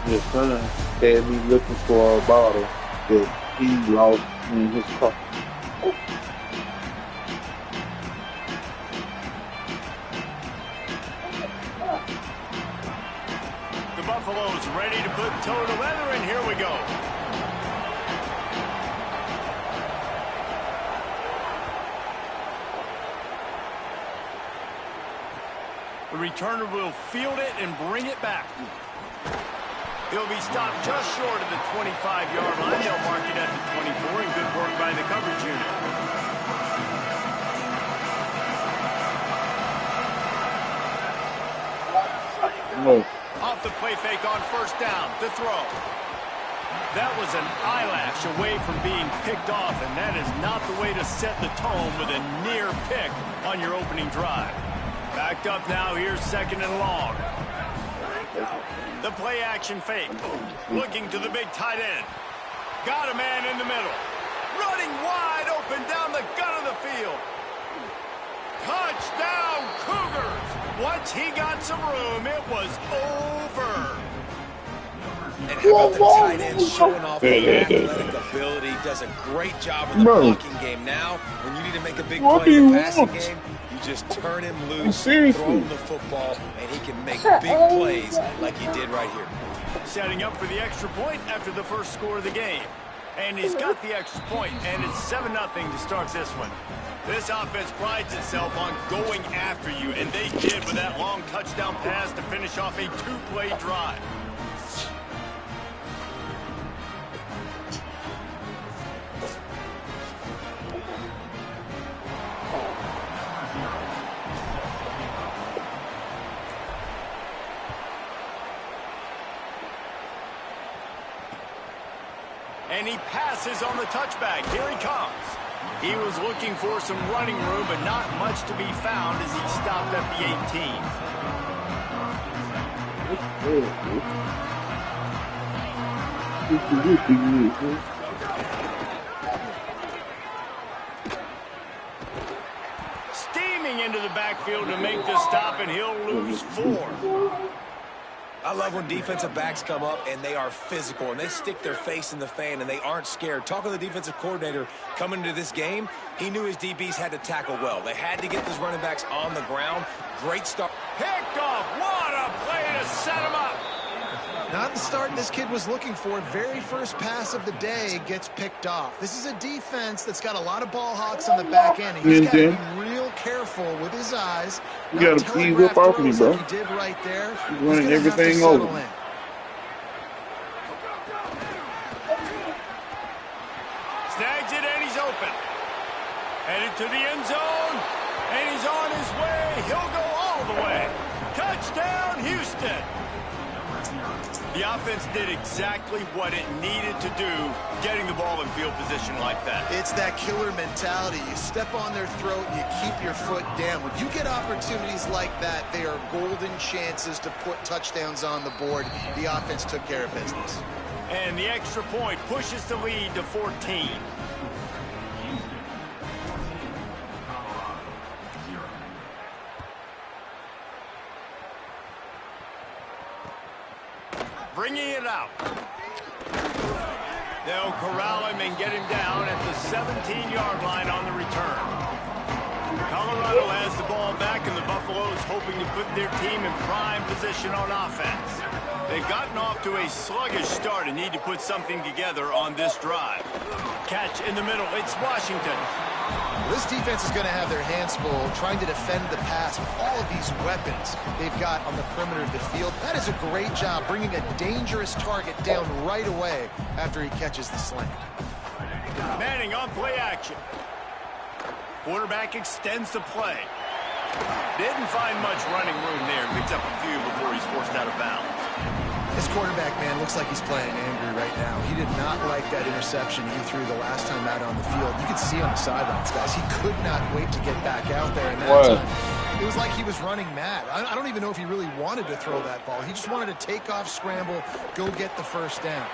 His son had me looking for a bottle that he lost in his car. The Buffaloes ready to put toe to leather, and here we go. The returner will field it and bring it back. He'll be stopped just short of the 25-yard line. They'll mark it at the 24, and good work by the coverage unit. No. Off the play fake on first down, to throw. That was an eyelash away from being picked off, and that is not the way to set the tone with a near pick on your opening drive. Backed up now, here's second and long. The play action fake. Looking to the big tight end. Got a man in the middle. Running wide open down the gut of the field. Touchdown, Cougars! Once he got some room, it was over. And how about the tight end showing off the athletic ability? Does a great job of the blocking game. Now, when you need to make a big play in the passing game, you just turn him loose, throw him the football, and he can make big plays like he did right here. Setting up for the extra point after the first score of the game. And he's got the extra point, and it's 7-0 to start this one. This offense prides itself on going after you, and they did with that long touchdown pass to finish off a two-play drive. And he passes on the touchback. Here he comes. He was looking for some running room, but not much to be found as he stopped at the 18. Steaming into the backfield to make the stop, and he'll lose 4. I love when defensive backs come up and they are physical and they stick their face in the fan and they aren't scared. Talking to the defensive coordinator coming into this game, he knew his DBs had to tackle well. They had to get those running backs on the ground. Great start. Picked off. What a play to set him up. Not the start this kid was looking for. Very first pass of the day gets picked off. This is a defense that's got a lot of ball hawks on the back end. He's got to be real careful with his eyes. You got to ease up off of me, bro. He did right there. He's running everything over. Snags it, and he's open. Headed to the end zone, and he's on his way. He'll go all the way. Touchdown, Houston. The offense did exactly what it needed to do, getting the ball in field position like that. It's that killer mentality. You step on their throat and you keep your foot down. When you get opportunities like that, they are golden chances to put touchdowns on the board. The offense took care of business. And the extra point pushes the lead to 14. Bringing it out. They'll corral him and get him down at the 17-yard line on the return. Colorado has the ball back, and the Buffaloes hoping to put their team in prime position on offense. They've gotten off to a sluggish start and need to put something together on this drive. Catch in the middle. It's Washington. This defense is going to have their hands full trying to defend the pass with all of these weapons they've got on the perimeter of the field. That is a great job bringing a dangerous target down right away after he catches the slant. Manning on play action. Quarterback extends the play. Didn't find much running room there. Picks up a few before he's forced out of bounds. This quarterback, man, looks like he's playing angry right now. He did not like that interception he threw the last time out on the field. You could see on the sidelines, guys. He could not wait to get back out there. And that time, it was like he was running mad. I don't even know if he really wanted to throw that ball. He just wanted to take off, scramble, go get the first down.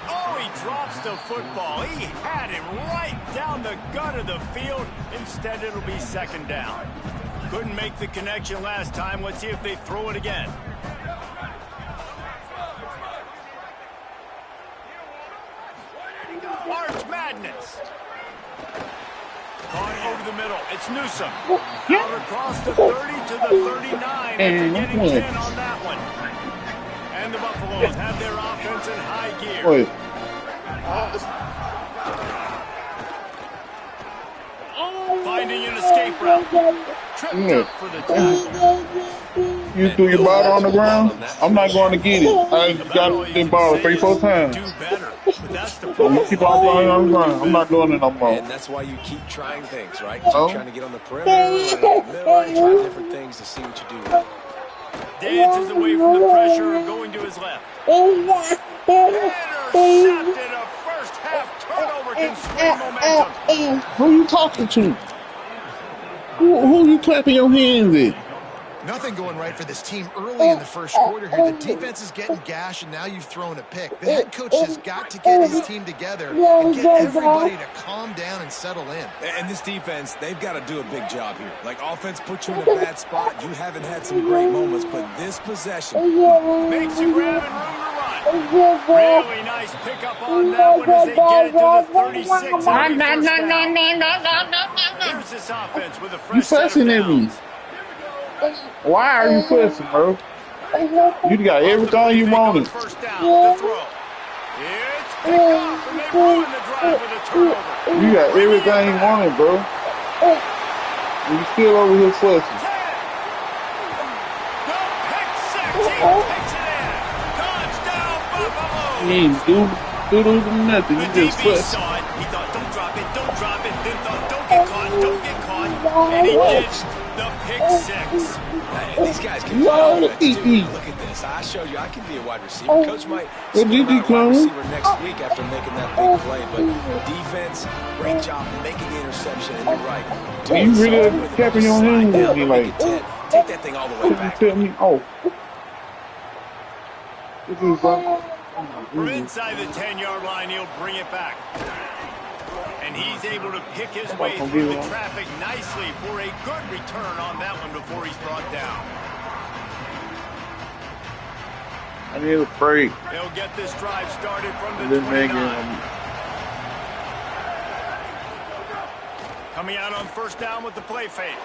Oh, he drops the football. He had him right down the gut of the field. Instead, it'll be second down. Couldn't make the connection last time. Let's see if they throw it again. March Madness. Caught over the middle. It's Newsome. Out across the 30 to the 39 after getting 10 on that one. And the Buffaloes have their offense in high gear. Finding an escape route. Tripped up for the tackle. You threw your ball on the ground? I'm not going to get it. I got the ball 3-4 times. Do better. But that's the I'm problem. going to keep on going. I'm not doing it no more. And that's why you keep trying things, right? You keep trying to get on the perimeter, try different things to see what you do. Dances away from the pressure and going to his left. Intercepted. A first half turnover can swing momentum. Who you talking to? Who you clapping your hands at? Nothing going right for this team early in the first quarter here. The defense is getting gashed, and now you've thrown a pick. The head coach has got to get his team together and get everybody to calm down and settle in. And this defense, they've got to do a big job here. Like, offense put you in a bad spot. You haven't had some great moments, but this possession Makes you grab and room to run. Really nice pickup on that one as they get it to the 36. Here's this offense with a fresh set of fussing at me. downs. Why are you fussing, bro? You got everything you wanted. First down to throw. It's picked off, and they ruined the drive with a turnover. You got everything you wanted, bro. And you still over here flexing. 10. The pick six. He picks it in. Touchdown, Buffalo. You ain't do nothing. The You just DB flexing. saw it. He thought, don't drop it, don't drop it. Then thought, don't get caught, don't get caught. And he did the pick six. Hey, these guys can You play are the offense, too. DB. Look at this. I showed you I can be a wide receiver. Coach might Well, spin him DB out a wide clone. receiver next week after making that big play. But defense, great job making the interception. And you're right. You really With it, tapping your slide hands down, with me like, take that thing all the way you back. tell me, oh. This is From inside the 10-yard line, he'll bring it back. And he's able to pick his way through the traffic nicely for a good return on that one before he's brought down. I need a break. They'll get this drive started from the And then 29. they Coming out on first down with the play fake.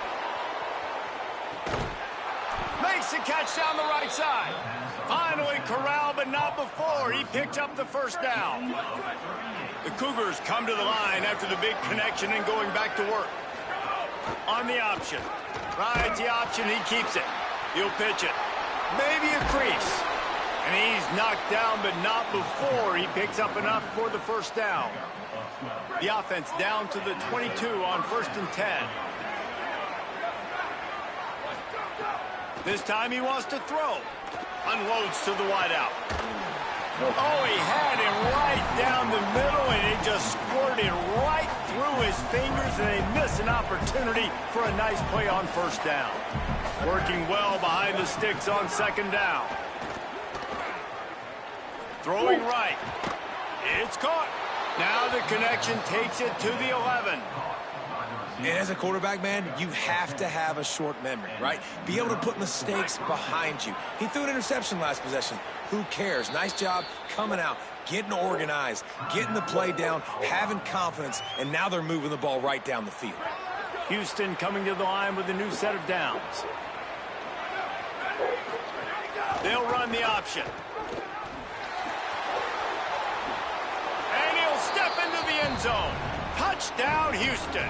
Makes the catch down the right side. Finally corralled, but not before. He picked up the first down. The Cougars come to the line after the big connection and going back to work. On the option. Right, the option, he keeps it. He'll pitch it. Maybe a crease. And he's knocked down, but not before he picks up enough for the first down. The offense down to the 22 on 1st and 10. This time he wants to throw. Unloads to the wideout. Oh, he had him right down the middle, and it just squirted right through his fingers, and they miss an opportunity for a nice play on first down. Working well behind the sticks on second down. Throwing right. It's caught. Now the connection takes it to the 11. And as a quarterback, man, you have to have a short memory, right? Be able to put mistakes behind you. He threw an interception last possession. Who cares? Nice job coming out, getting organized, getting the play down, having confidence, and now they're moving the ball right down the field. Houston coming to the line with a new set of downs. They'll run the option. And he'll step into the end zone. Touchdown, Houston.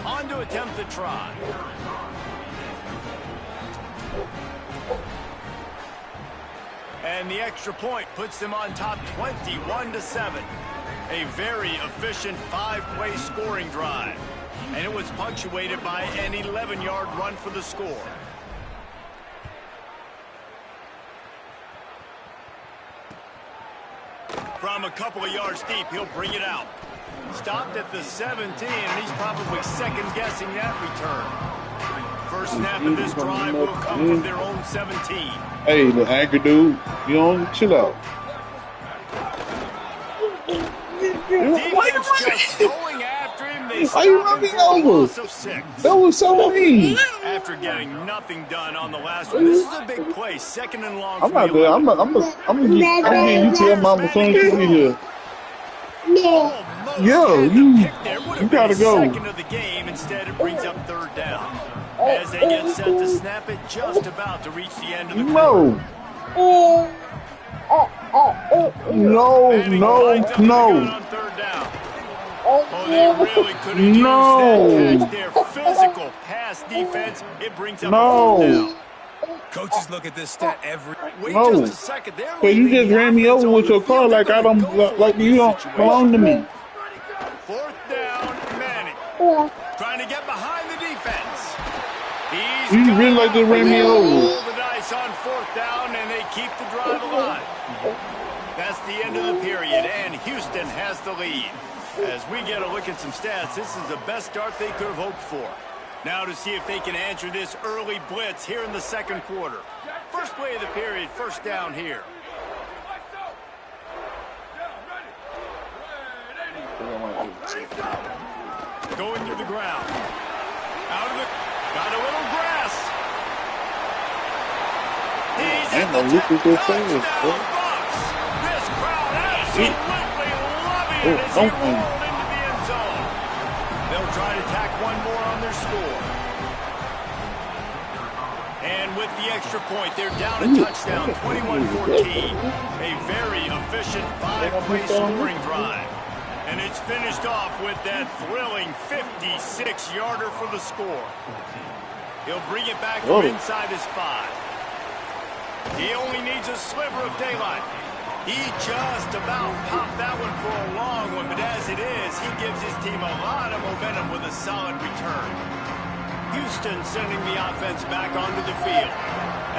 On to attempt the try. And the extra point puts them on top 21-7. A very efficient 5-play scoring drive. And it was punctuated by an 11-yard run for the score. From a couple of yards deep, he'll bring it out. Stopped at the 17, and he's probably second-guessing that return. First snap of this drive will come from their own 17. Hey, the anchor dude, you don't chill out. Defense just going after him. They Why you stop run me him for a over? loss of 6. That was so mean. After getting nothing done on the last one, this is a big play. Second and long. I'm from not the there. 11. I'm getting you tell mama son to be here. Almost Yo, had the you- pick there. Would have you been gotta his go. Second of the game. Instead, it brings up third down. As they get set to snap it, just about to reach the end of the quarter. No. No, Manning no, lines up the gun no. on third down. Oh, they really could have No. used that catch there. Physical pass defense. It brings up No. a fourth down. Coaches look at this stat every... Wait No. just a second. They're So you leaving just the ran me offense over on with the your car field. like They're I don't, gonna go for like it you in don't this situation. belong to me. Fourth down, Manning. Trying to get behind the defense. He's You got really it like to out. ran me They over. roll the dice on fourth down, and they keep the drive alive. That's the end of the period, and Houston has the lead. As we get a look at some stats, this is the best start they could have hoped for. Now to see if they can answer this early blitz here in the second quarter. First play of the period, first down here. Going to the ground. Out of the... Got a little grass. He's Ain't at no the look at their fingers, touchdown, bro. Bucks. This crowd absolutely loving it as he don't rolled into the end zone. They'll try to tack one more on their score. And with the extra point, they're down a touchdown, 21-14. A very efficient 5-play scoring drive. And it's finished off with that thrilling 56-yarder for the score. He'll bring it back from inside his 5. He only needs a sliver of daylight. He just about popped that one for a long one, but as it is, he gives his team a lot of momentum with a solid return. Houston sending the offense back onto the field.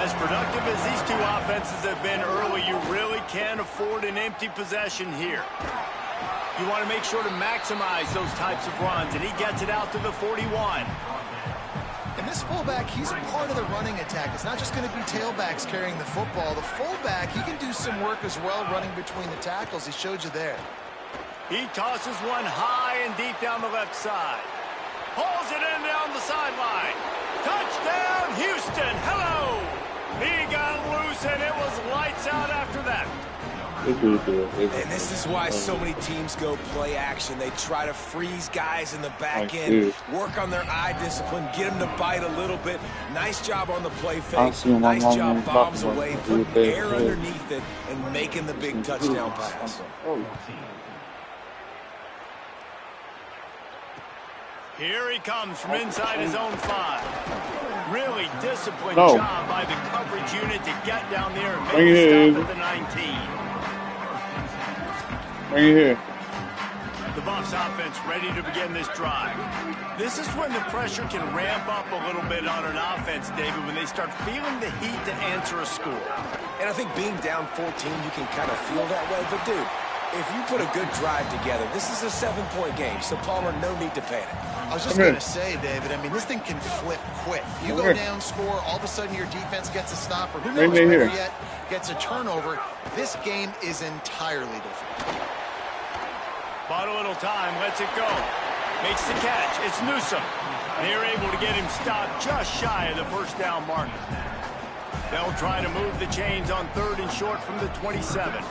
As productive as these two offenses have been early, you really can't afford an empty possession here. You want to make sure to maximize those types of runs, and he gets it out to the 41. And this fullback, he's a part of the running attack. It's not just going to be tailbacks carrying the football. The fullback, he can do some work as well running between the tackles. He showed you there. He tosses one high and deep down the left side. Pulls it in down the sideline. Touchdown, Houston. Hello. He got loose, and it was lights out after that. And this is why so many teams go play action. They try to freeze guys in the back end, work on their eye discipline, get them to bite a little bit. Nice job on the play fake. Nice job bombs away, putting air underneath it, and making the big touchdown pass. Here he comes from inside his own 5. Really disciplined job by the coverage unit to get down there and make a stop at the 19. Bring it here. The Buffs offense ready to begin this drive. This is when the pressure can ramp up a little bit on an offense, David, when they start feeling the heat to answer a score. And I think being down 14, you can kind of feel that way. But, dude, if you put a good drive together, this is a 7-point game, so Palmer, no need to panic. I was just going to say, David, I mean, this thing can flip quick. You go down, score, all of a sudden your defense gets a stop, or who knows, better yet, gets a turnover. This game is entirely different. Bought a little time, lets it go. Makes the catch. It's Newsome. They're able to get him stopped just shy of the first down marker. They'll try to move the chains on 3rd and short from the 27.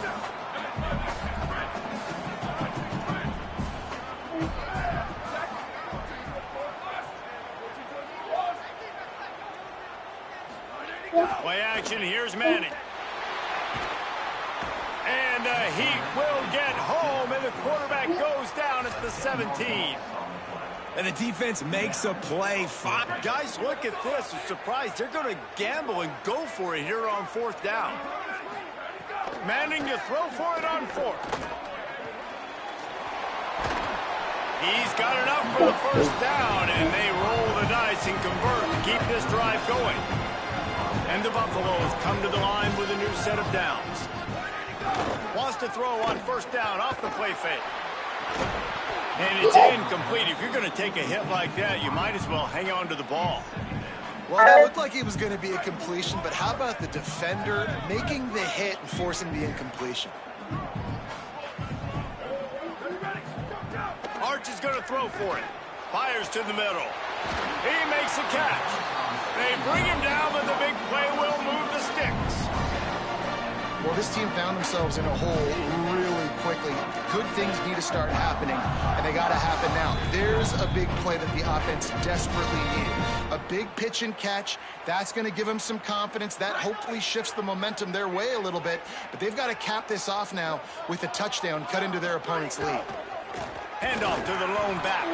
Play action, here's Manning. And he will get home, and the quarterback goes down at the 17. And the defense makes a play. Guys, look at this. I'm surprised. They're going to gamble and go for it here on 4th down. Manning to throw for it on 4th. He's got enough for the first down, and they roll the dice and convert to keep this drive going. And the Buffaloes come to the line with a new set of downs. Wants to throw on 1st down off the play fake. And it's incomplete. If you're going to take a hit like that, you might as well hang on to the ball. Well, that looked like it was going to be a completion, but how about the defender making the hit and forcing the incompletion? Arch is going to throw for it. Fires to the middle. He makes a catch. They bring him down, but the big play will move the sticks. Well, this team found themselves in a hole really quickly. Good things need to start happening, and they got to happen now. There's a big play that the offense desperately needed. A big pitch and catch. That's going to give them some confidence. That hopefully shifts the momentum their way a little bit, but they've got to cap this off now with a touchdown cut into their opponent's lead. Handoff to the lone back.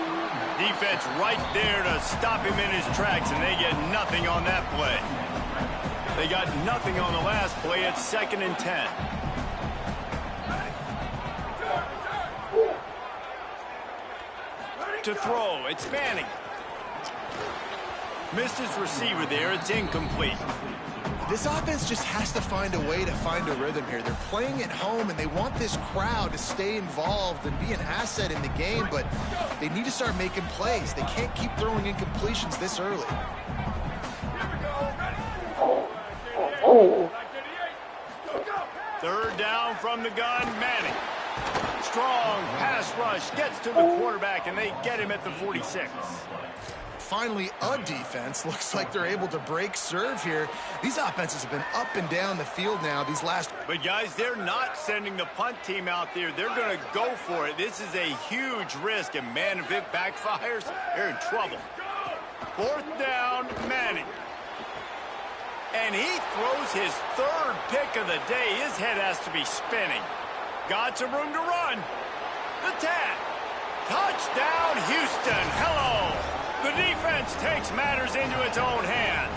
Defense right there to stop him in his tracks, and they get nothing on that play. They got nothing on the last play. It's 2nd and 10. To throw, it's Manning. Missed his receiver there. It's incomplete. This offense just has to find a way to find a rhythm here. They're playing at home, and they want this crowd to stay involved and be an asset in the game, but they need to start making plays. They can't keep throwing incompletions this early. Third down from the gun, Manning. Strong pass rush gets to the quarterback, and they get him at the 46. finally a defense. Looks like they're able to break serve here. These offenses have been up and down the field now these last... But, guys, they're not sending the punt team out there. They're going to go for it. This is a huge risk, and, man, if it backfires, they're in trouble. 4th down, Manning. And he throws his 3rd pick of the day. His head has to be spinning. Got some room to run. The tap. Touchdown, Houston. Hello. The defense takes matters into its own hands.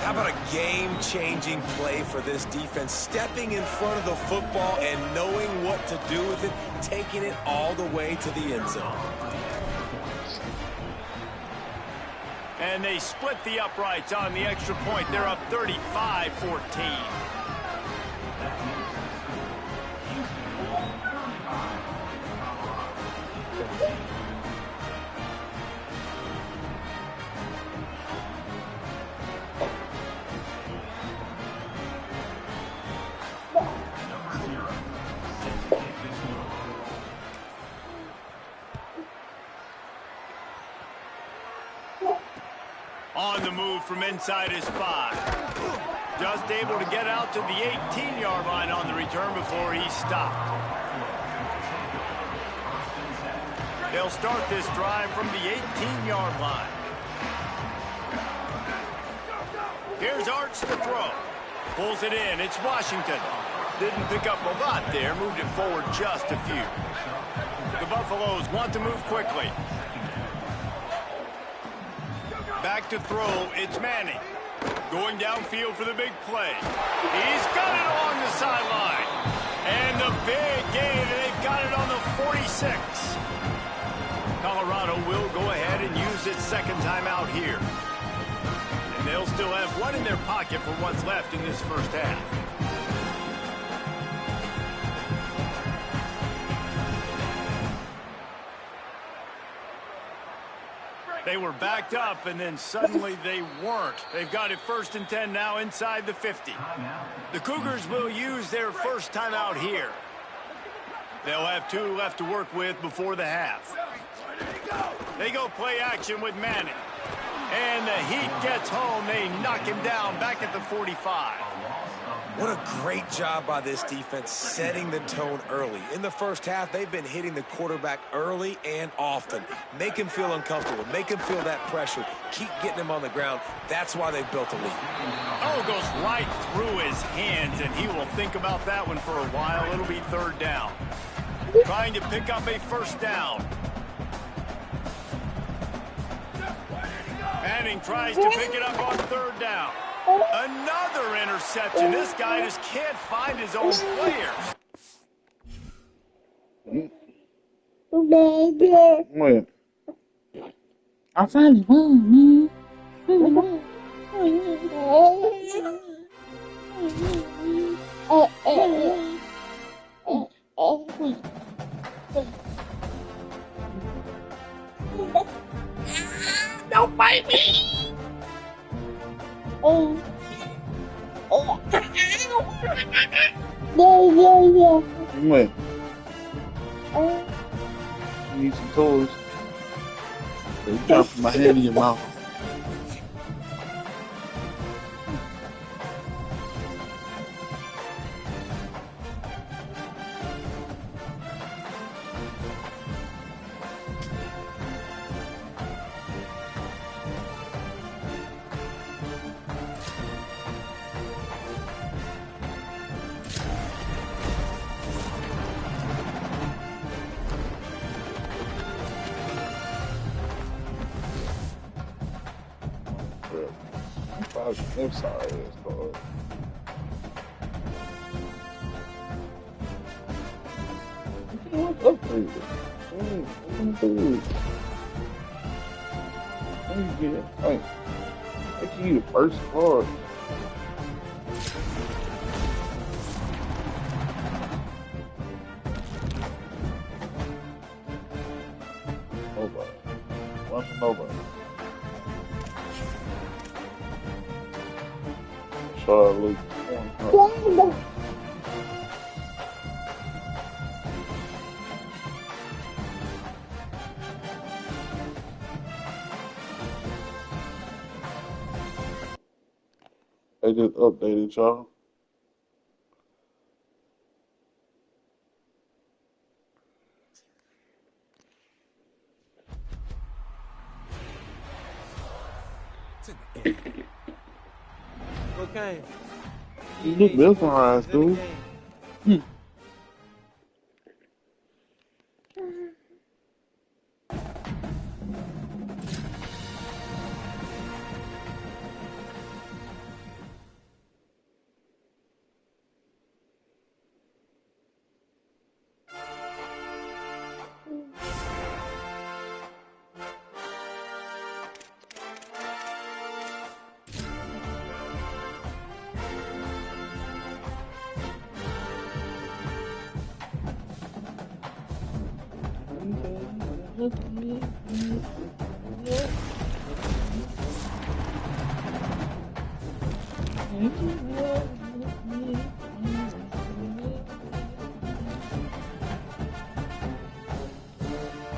How about a game-changing play for this defense? Stepping in front of the football and knowing what to do with it, taking it all the way to the end zone. And they split the uprights on the extra point. They're up 35-14. On the move from inside his 5. Just able to get out to the 18-yard line on the return before he stopped. They'll start this drive from the 18-yard line. Here's Arch to throw. Pulls it in. It's Washington. Didn't pick up a lot there. Moved it forward just a few. The Buffaloes want to move quickly. Back to throw, it's Manning. Going downfield for the big play. He's got it along the sideline. And the big gain, they've got it on the 46. Colorado will go ahead and use its 2nd timeout here. And they'll still have one in their pocket for what's left in this first half. They were backed up, and then suddenly they weren't. They've got it 1st and 10 now inside the 50. The Cougars will use their first timeout here. They'll have 2 left to work with before the half. They go play action with Manning. And the Heat gets home. They knock him down back at the 45. What a great job by this defense setting the tone early. In the first half, they've been hitting the quarterback early and often. Make him feel uncomfortable. Make him feel that pressure. Keep getting him on the ground. That's why they've built a lead. Oh, goes right through his hands, and he will think about that one for a while. It'll be 3rd down. Trying to pick up a 1st down. Manning tries to pick it up on 3rd down. Another interception. This guy just can't find his own players. Wait. I found his phone, man. Don't bite me! Wait. You need some toys. You trying to put my hand in your mouth. I'm sorry, it's called. What's up for you? Let me get it. Hey, I can eat the first card. Nobody. One for nobody. Charlie. They just updated y'all. Okay. You look mesmerized, dude.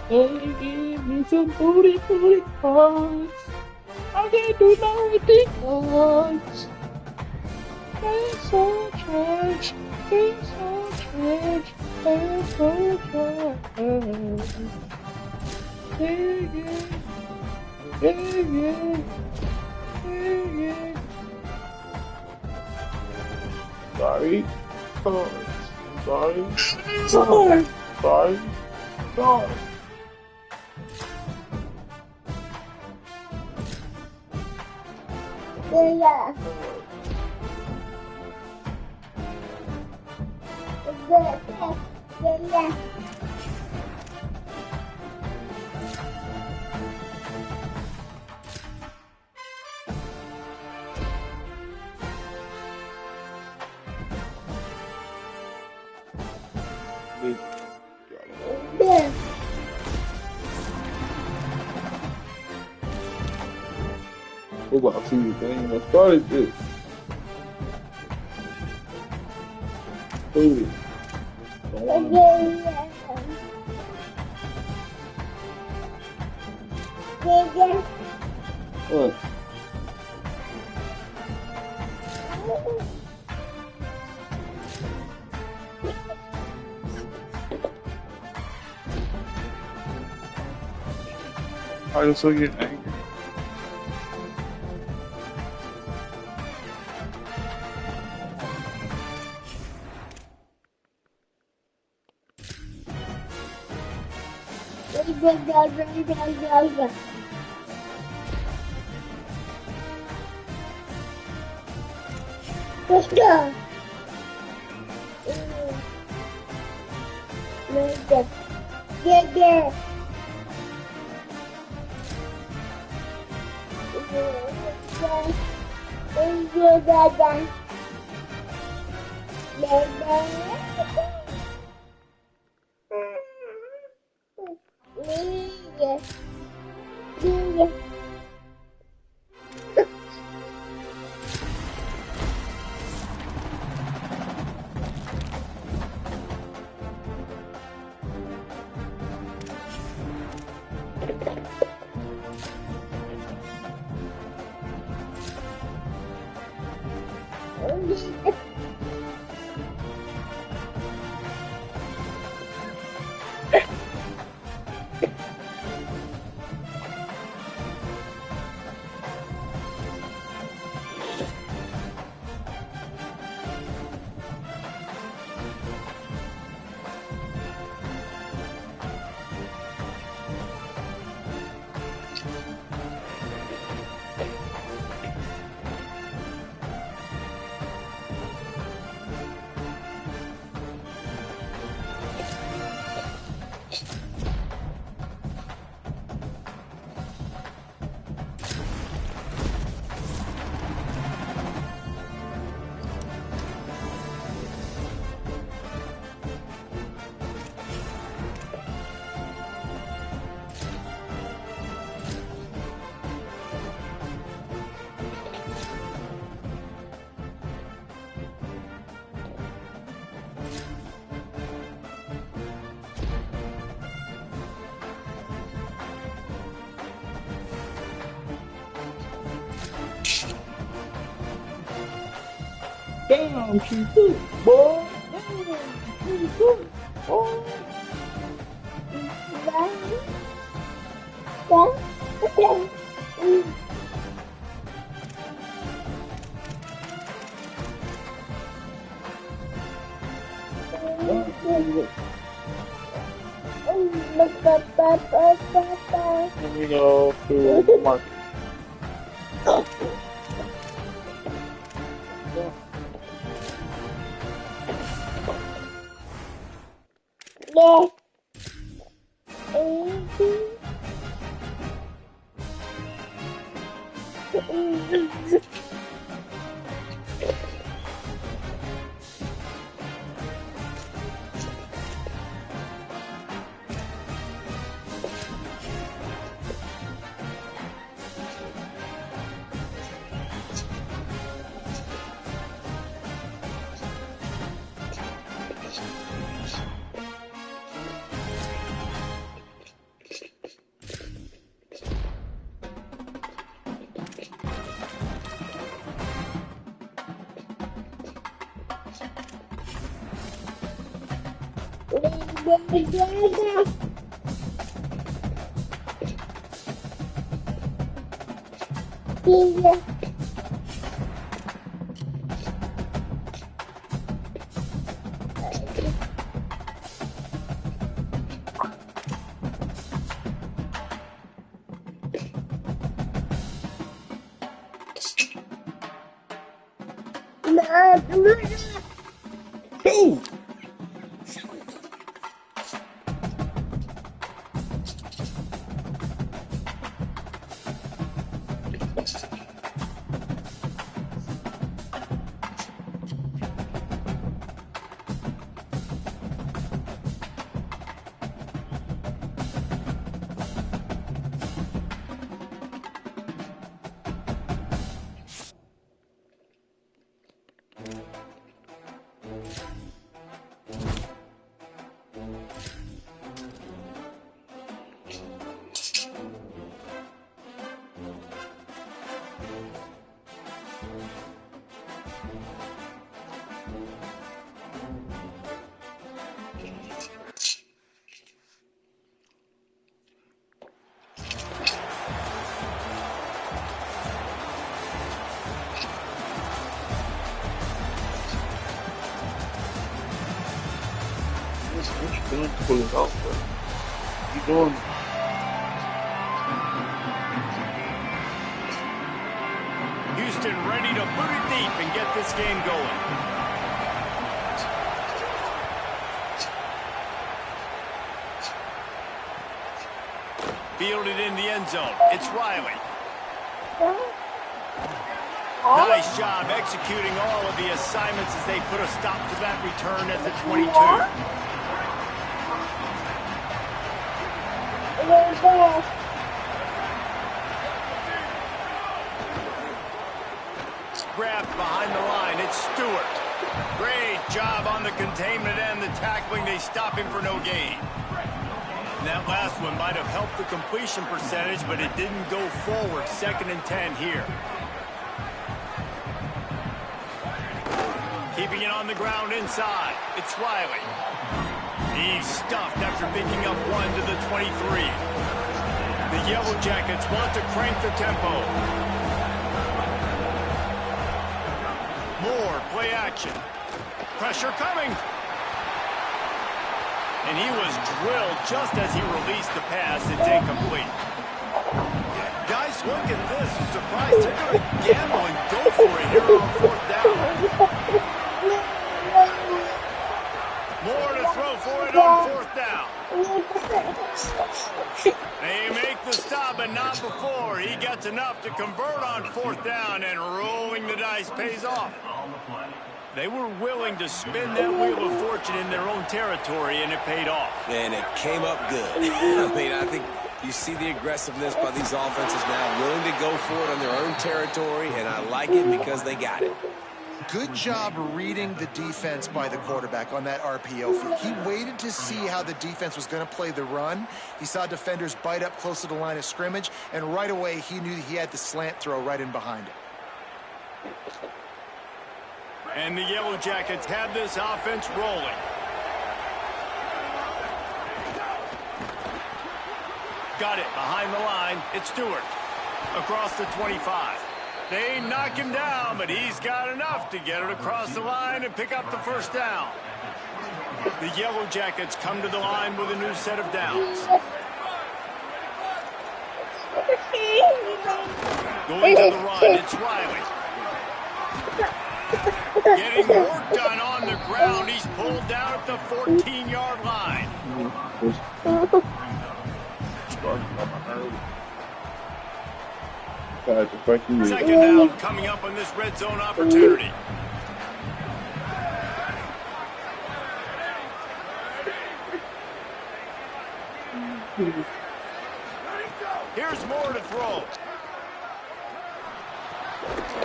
Hey, give me some booty, booty parts. I can't do nothing else. It's so trash. It's so trash. It's so trash. Yeah, yeah. Yeah, yeah. Yeah, yeah. Sorry. Sorry. Sorry. Sorry. Sorry. Sorry. Yeah. Yeah. Yeah. What about see the thing that started this? Ooh. Don't wanna- What? How you so get angry? Let's go. Yeah, yeah. Damn, she good, boy. Damn, she good, boy. Let me go to the market. No. Yeah. Ooh. What you doing pulling off, bro? You doing? Houston ready to put it deep and get this game going. Fielded in the end zone. It's Riley. Nice job executing all of the assignments as they put a stop to that return at the 22. Grabbed behind the line. It's Stewart. Great job on the containment and the tackling. They stop him for no gain. And that last one might have helped the completion percentage, but it didn't go forward. 2nd and 10 here. Keeping it on the ground inside. It's Riley. He's stuffed after picking up one to the 23. The Yellow Jackets want to crank the tempo. More play action. Pressure coming. And he was drilled just as he released the pass. It's incomplete. Guys, look at this. I'm surprised they're going to gamble and go for it here on 4th down. More to throw for it on 4th down. They make the stop, but not before. He gets enough to convert on 4th down, and rolling the dice pays off. They were willing to spin that wheel of fortune in their own territory, and it paid off. And it came up good. I mean, I think you see the aggressiveness by these offenses now, willing to go for it on their own territory, and I like it because they got it. Good job reading the defense by the quarterback on that RPO feed. He waited to see how the defense was going to play the run. He saw defenders bite up close to the line of scrimmage, and right away he knew he had the slant throw right in behind it. And the Yellow Jackets have this offense rolling. Got it behind the line. It's Stewart across the 25. They knock him down, but he's got enough to get it across the line and pick up the first down. The Yellow Jackets come to the line with a new set of downs. Going to the run, it's Riley. Getting work done on the ground. He's pulled down at the 14-yard line. Second down coming up on this red zone opportunity. Here's more to throw.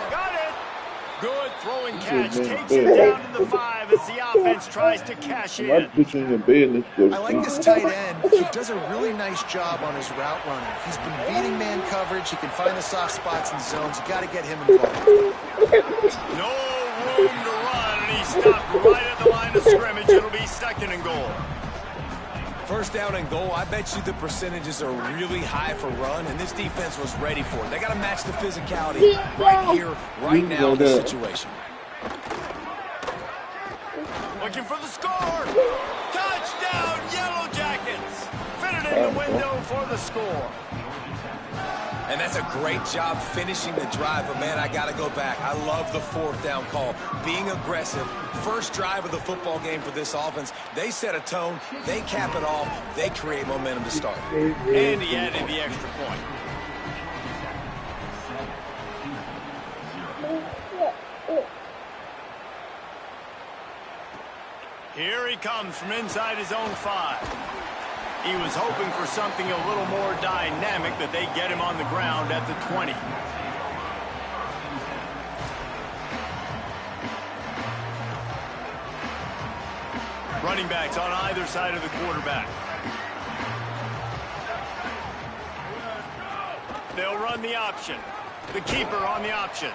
Got it. Good throwing catch. Takes it down to the 5 as the offense tries to cash in. I like this tight end. He does a really nice job on his route running. He's been beating man coverage. He can find the soft spots and zones. You got to get him involved. No room to run, and he stopped right at the line of scrimmage. It'll be second and goal. First down and goal, I bet you the percentages are really high for run, and this defense was ready for it. They got to match the physicality right here, right now in this situation. Looking for the score. Touchdown, Yellow Jackets. Fit it in the window for the score. And that's a great job finishing the drive, but man, I got to go back. I love the fourth down call. Being aggressive, first drive of the football game for this offense. They set a tone, they cap it off, they create momentum to start. And he added the extra point. Here he comes from inside his own 5. He was hoping for something a little more dynamic, that they get him on the ground at the 20. Running backs on either side of the quarterback. They'll run the option. The keeper on the option.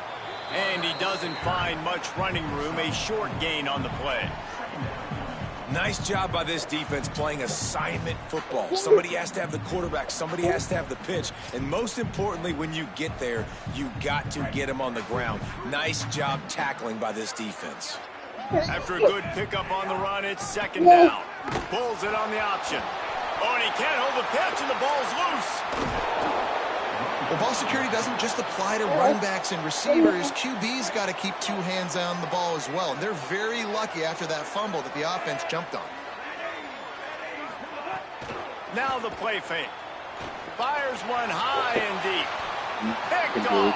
And he doesn't find much running room, a short gain on the play. Nice job by this defense playing assignment football. Somebody has to have the quarterback. Somebody has to have the pitch. And most importantly, when you get there, you got to get him on the ground. Nice job tackling by this defense. After a good pickup on the run, it's second down. Pulls it on the option. Oh, and he can't hold the pitch, and the ball's loose. Well, ball security doesn't just apply to running backs and receivers. QB's got to keep 2 hands on the ball as well. And they're very lucky after that fumble that the offense jumped on. Now the play fake. Fires one high and deep. Picked off.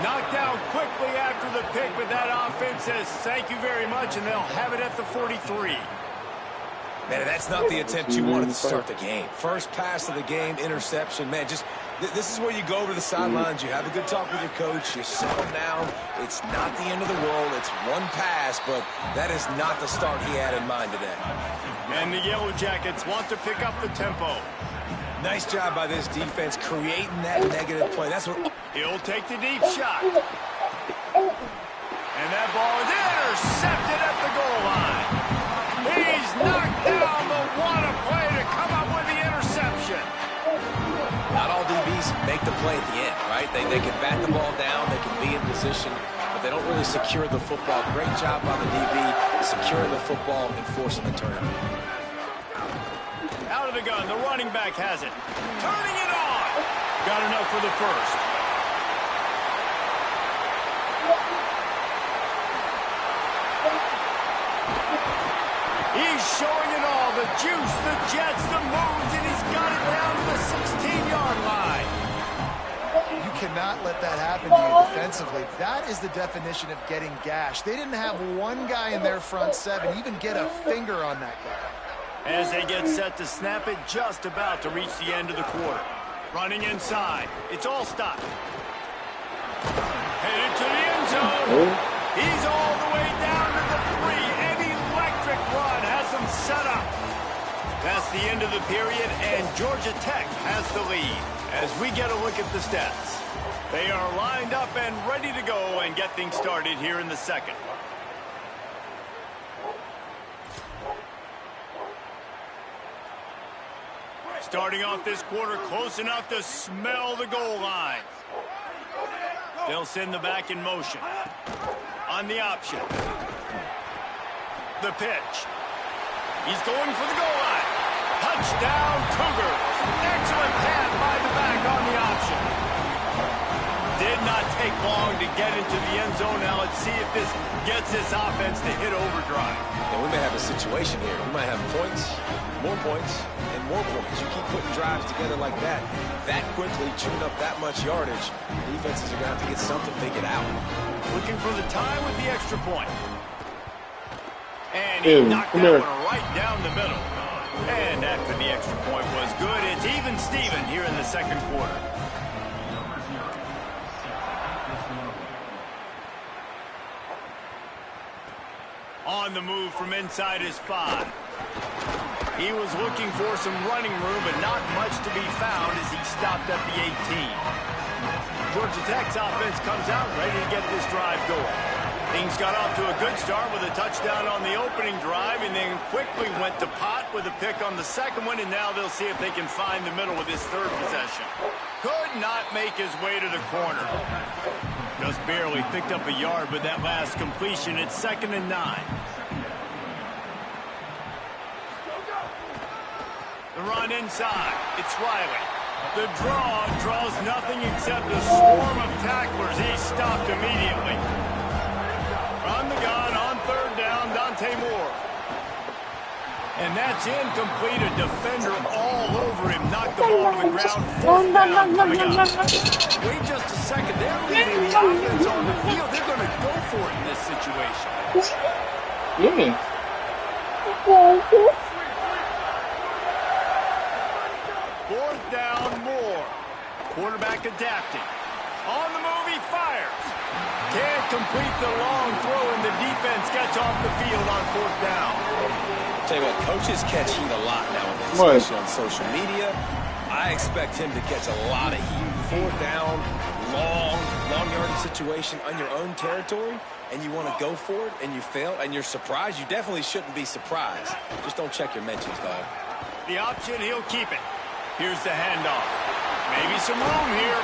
Knocked down quickly after the pick, but that offense says thank you very much, and they'll have it at the 43. Man, that's not the attempt you wanted to start the game. First pass of the game, interception. Man, just this is where you go over the sidelines. You have a good talk with your coach. You settle down. It's not the end of the world. It's one pass, but that is not the start he had in mind today. And the Yellow Jackets want to pick up the tempo. Nice job by this defense creating that negative play. That's what he'll take the deep shot. And that ball is intercepted at the goal line. He's knocked down, but what a play to come up with the interception. Not all DBs make the play at the end, right? They can bat the ball down, they can be in position, but they don't really secure the football. Great job by the DB, securing the football and forcing the turnover. Out of the gun, the running back has it. Turning it on. Got enough for the first. He's showing it all. The juice, the jets, the moves, and he's got it down to the 16-yard line. You cannot let that happen to you defensively. That is the definition of getting gashed. They didn't have one guy in their front 7 even get a finger on that guy. As they get set to snap it, just about to reach the end of the quarter. Running inside. It's all stopped. Headed to the end zone. He's all the way down to the 3. An electric run has him set up. That's the end of the period, and Georgia Tech has the lead. As we get a look at the stats, they are lined up and ready to go and get things started here in the second. Starting off this quarter close enough to smell the goal line. They'll send the back in motion. On the option. The pitch. He's going for the goal line. Touchdown, Cougars. Excellent pass by the back on the option. Did not take long to get into the end zone. Now let's see if this gets this offense to hit overdrive. And we may have a situation here. We might have points, and more points. You keep putting drives together like that quickly, chewing up that much yardage, defenses are going to have to get something figured out. Looking for the tie with the extra point. And he knocked that one right down the middle. And after the extra point was good, it's even Steven here in the second quarter. On the move from inside his 5. He was looking for some running room, but not much to be found as he stopped at the 18. Georgia Tech's offense comes out ready to get this drive going. Things got off to a good start with a touchdown on the opening drive, and then quickly went to pot with a pick on the second one, and now they'll see if they can find the middle with this third possession. Could not make his way to the corner. Just barely picked up a yard with that last completion. It's 2nd and 9. The run inside. It's Riley. The draw draws nothing except a swarm of tacklers. He's stopped immediately. On the gun, on 3rd down, Dante Moore. And that's incomplete. A defender all over him. Knocked the ball to the ground. 4th down coming up. Wait just a second. They're leaving the offense on the field. They're going to go for it in this situation. Yeah. 4th down, Moore. Quarterback adapting. On the move, he fires. Can't complete the long throw, and the defense gets off the field on 4th down. Tell you what, coaches catch heat a lot nowadays, especially on social media. I expect him to catch a lot of heat. 4th down, long yardage situation on your own territory, and you want to go for it, and you fail, and you're surprised. You definitely shouldn't be surprised. Just don't check your mentions, dog. The option, he'll keep it. Here's the handoff. Maybe some room here.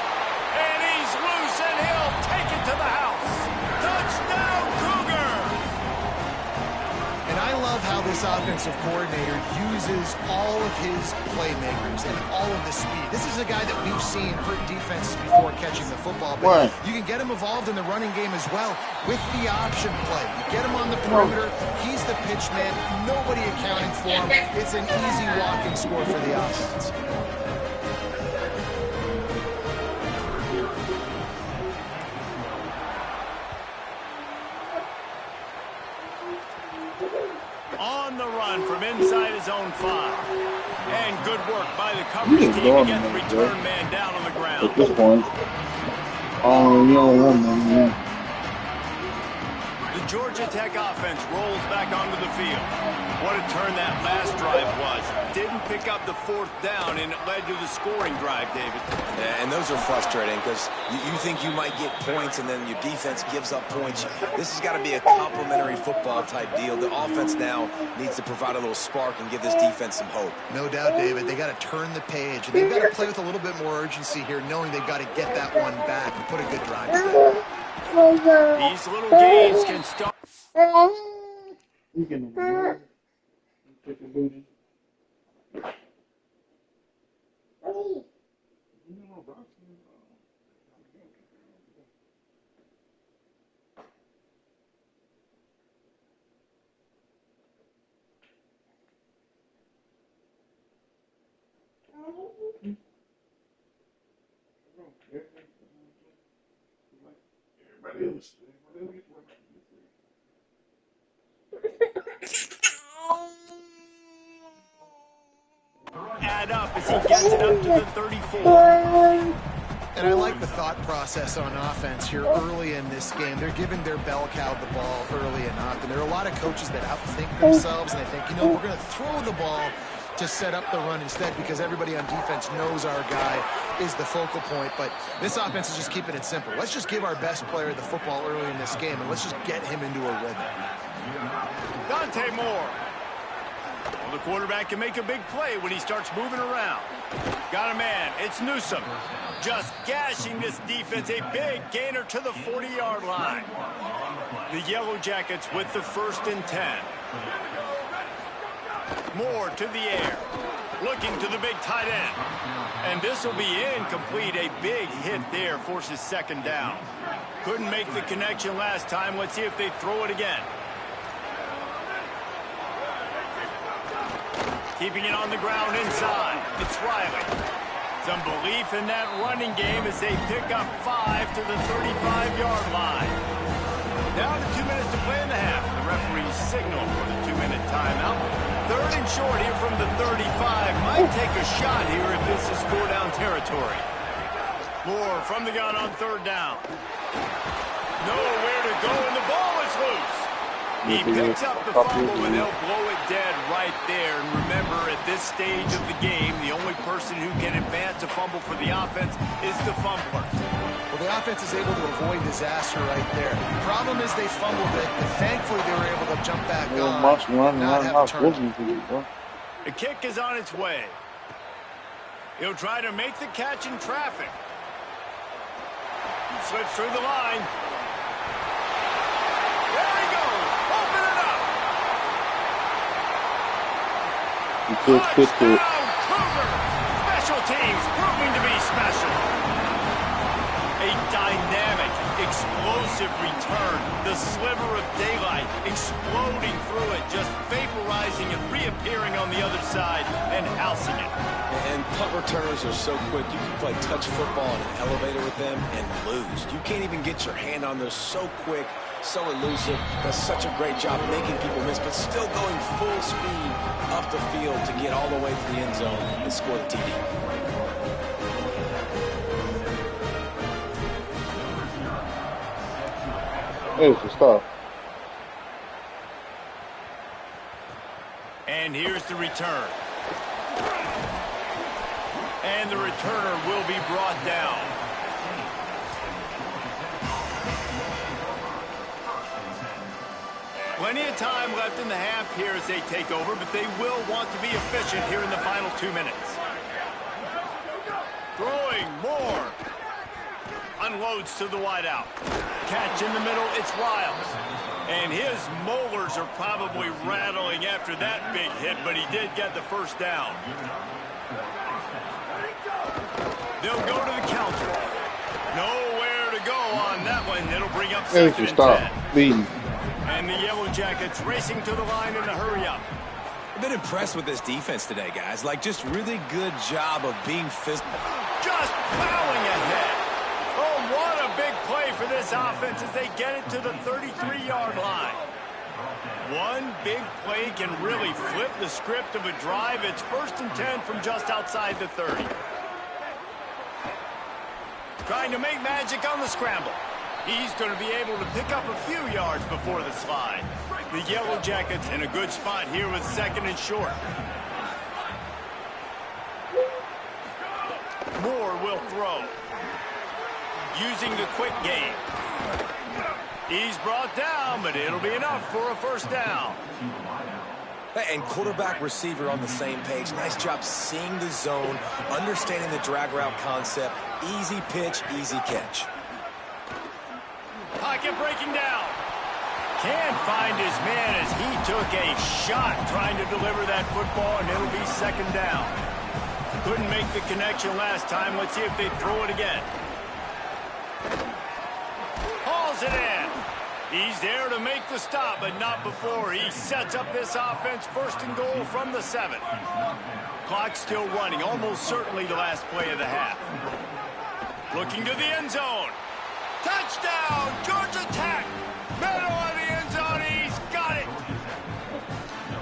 And he's loose, and he'll take it to the house. Touchdown, Cougars! And I love how this offensive coordinator uses all of his playmakers and all of the speed. This is a guy that we've seen hurt defenses before catching the football. But you can get him involved in the running game as well with the option play. You get him on the perimeter. He's the pitch man. Nobody accounting for him. It's an easy walking score for the offense. On the run from inside his own 5. And good work by the coverage team to get the return man down on the ground. At this point, you don't want them, man. The Georgia Tech offense rolls back onto the field. What a turn that last drive was. Didn't pick up the 4th down, and it led to the scoring drive, David. Yeah, and those are frustrating because you think you might get points, and then your defense gives up points. This has got to be a complimentary football type deal. The offense now needs to provide a little spark and give this defense some hope. No doubt, David. They got to turn the page. And they've got to play with a little bit more urgency here, knowing they've got to get that one back and put a good drive together. These little games can start. You can take the booty. Everybody else. Add up as he gets it up to the 34. And I like the thought process on offense here early in this game. They're giving their bell cow the ball early enough. And there are a lot of coaches that outthink themselves, and they think, we're going to throw the ball to set up the run instead because everybody on defense knows our guy is the focal point. But this offense is just keeping it simple. Let's just give our best player the football early in this game, and let's just get him into a rhythm. Dante Moore. Well, the quarterback can make a big play when he starts moving around. Got a man. It's Newsome. Just gashing this defense. A big gainer to the 40-yard line. The Yellow Jackets with the 1st and 10. Moore to the air. Looking to the big tight end. And this will be incomplete. A big hit there forces 2nd down. Couldn't make the connection last time. Let's see if they throw it again. Keeping it on the ground inside. It's Riley. Some belief in that running game as they pick up 5 to the 35-yard line. Down to 2 minutes to play in the half. The referee's signal for the 2-minute timeout. 3rd and short here from the 35. Might take a shot here if this is 4-down territory. Moore from the gun on 3rd down. Nowhere to go, and the ball is loose. He picks up the fumble, and they'll blow it dead right there. And remember, at this stage of the game, the only person who can advance a fumble for the offense is the fumbler. Well, the offense is able to avoid disaster right there. The problem is they fumbled it, but thankfully they were able to jump back on. Not have a turnover. The kick is on its way. He'll try to make the catch in traffic. Slips through the line. There he goes. Open it up. Touchdown, Cougar. Special teams proving to be special. A dynamic, explosive return. The sliver of daylight exploding through it, just vaporizing and reappearing on the other side and housing it. And punt returners are so quick. You can play touch football in an elevator with them and lose. You can't even get your hand on them. So quick, so elusive. Does such a great job making people miss, but still going full speed up the field to get all the way to the end zone and score the TD. It's stop. And here's the return. And the returner will be brought down. Plenty of time left in the half here as they take over, but they will want to be efficient here in the final 2 minutes. Throwing more. Unloads to the wideout. Catch in the middle, it's Riles. And his molars are probably rattling after that big hit, but he did get the 1st down. They'll go to the counter. Nowhere to go on that one. It'll bring up 2nd and 10. And the Yellow Jackets racing to the line in a hurry-up. I've been impressed with this defense today, guys. Like, just really good job of being physical. Just plowing ahead. Oh, what a big play for this offense as they get it to the 33-yard line. One big play can really flip the script of a drive. It's 1st and 10 from just outside the 30. Trying to make magic on the scramble. He's going to be able to pick up a few yards before the slide. The Yellow Jackets in a good spot here with 2nd and short. Moore will throw. Using the quick game. He's brought down, but it'll be enough for a 1st down. And quarterback receiver on the same page. Nice job seeing the zone, understanding the drag route concept. Easy pitch, easy catch. Pocket breaking down. Can't find his man as he took a shot trying to deliver that football, and it'll be 2nd down. Couldn't make the connection last time. Let's see if they throw it again. Hauls it in. He's there to make the stop, but not before. He sets up this offense 1st and goal from the 7. Clock still running, almost certainly the last play of the half. Looking to the end zone. Touchdown, Georgia Tech. Middle of the end zone, he's got it.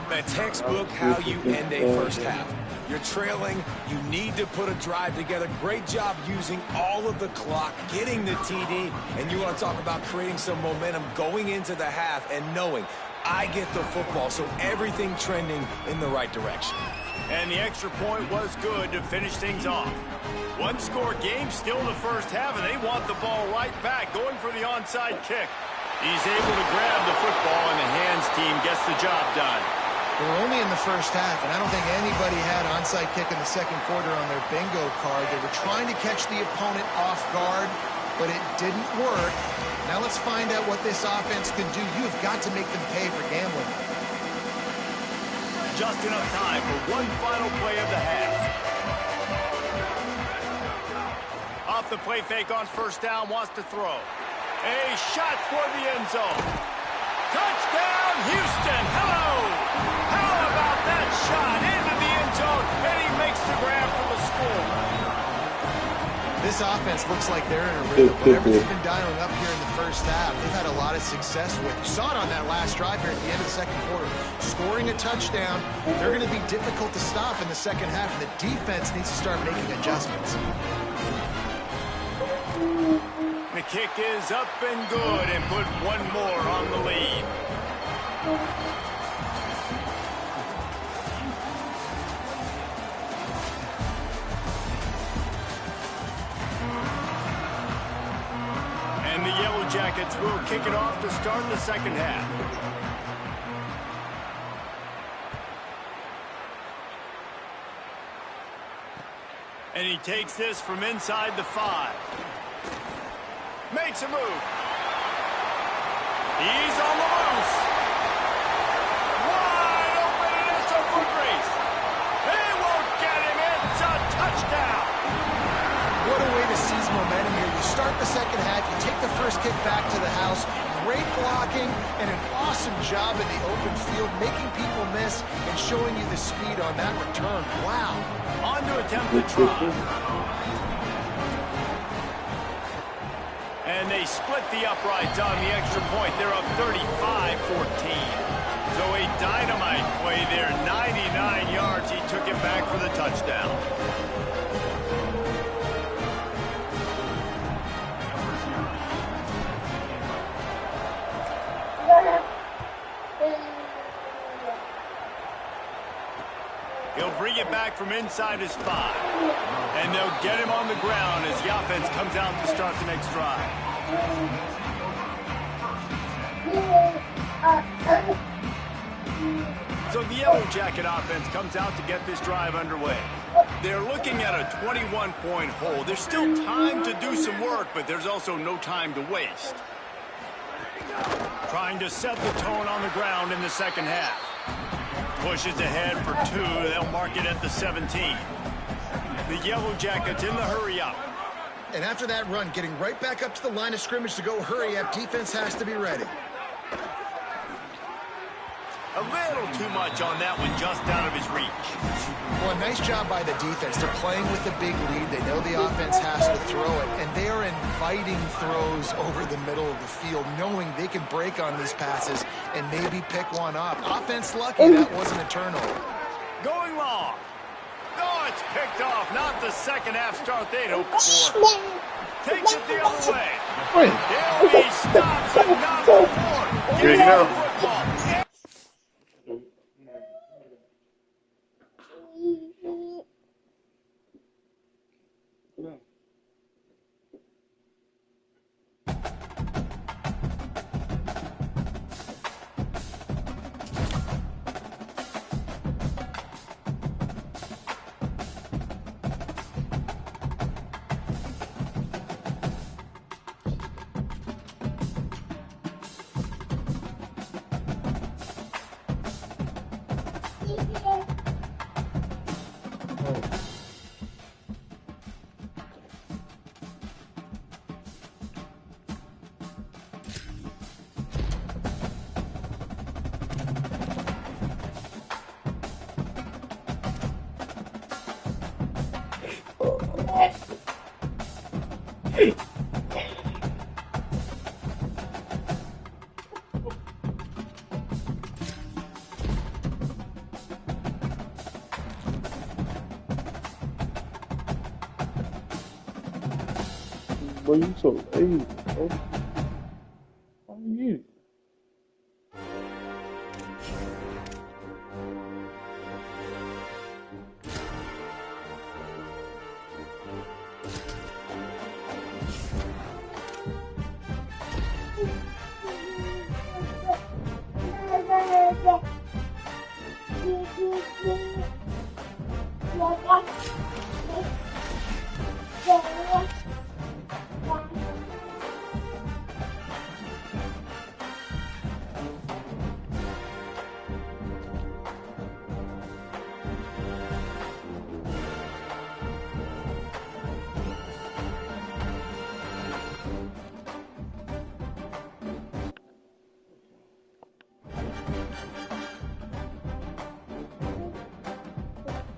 The textbook how you end a 1st half. You're trailing, you need to put a drive together. Great job using all of the clock, getting the TD, and you want to talk about creating some momentum going into the half and knowing I get the football, so everything trending in the right direction. And the extra point was good to finish things off. One-score game, still the 1st half, and they want the ball right back, going for the onside kick. He's able to grab the football, and the hands team gets the job done. We're only in the first half, and I don't think anybody had onside kick in the second quarter on their bingo card. They were trying to catch the opponent off guard, but it didn't work. Now let's find out what this offense can do. You've got to make them pay for gambling. Just enough time for one final play of the half. Off the play fake on first down, wants to throw. A shot toward the end zone. Touchdown, Houston. Hello. How about that shot into the end zone? And he makes the grab for the score. This offense looks like they're in a rhythm. Whatever they've been dialing up here in the first half, they've had a lot of success with. You saw it on that last drive here at the end of the second quarter. Scoring a touchdown, they're going to be difficult to stop in the second half, and the defense needs to start making adjustments. The kick is up and good and put one more on the lead. And the Yellow Jackets will kick it off to start the second half. And he takes this from inside the 5. Makes a move. He's on the loose. Wide open, and it's a foot race. They won't get him. It's a touchdown. What a way to seize momentum here. You start the second half, you take the first kick back to the house. Great blocking and an awesome job in the open field, making people miss and showing you the speed on that return. Wow. On to attempt the try. And they split the uprights on the extra point. They're up 35-14. So a dynamite play there. 99 yards. He took it back for the touchdown. He'll bring it back from inside his 5. And they'll get him on the ground as the offense comes out to start the next drive. So the Yellow Jacket offense comes out to get this drive underway. They're looking at a 21-point hole. There's still time to do some work, but there's also no time to waste. Trying to set the tone on the ground in the second half. Pushes ahead for 2. They'll mark it at the 17. The Yellow Jackets in the hurry-up. And after that run, getting right back up to the line of scrimmage to go hurry-up, defense has to be ready. A little too much on that one, just out of his reach. Well, a nice job by the defense. They're playing with a big lead. They know the offense has to throw it, and they are inviting throws over the middle of the field, knowing they can break on these passes and maybe pick one up. Offense lucky that wasn't a turnover. Going long. No, it's picked off. Not the second half start they'd hoped for. Takes it the other way. They'll be stopped, but not before. Give me the football. Boy, you so late, bro.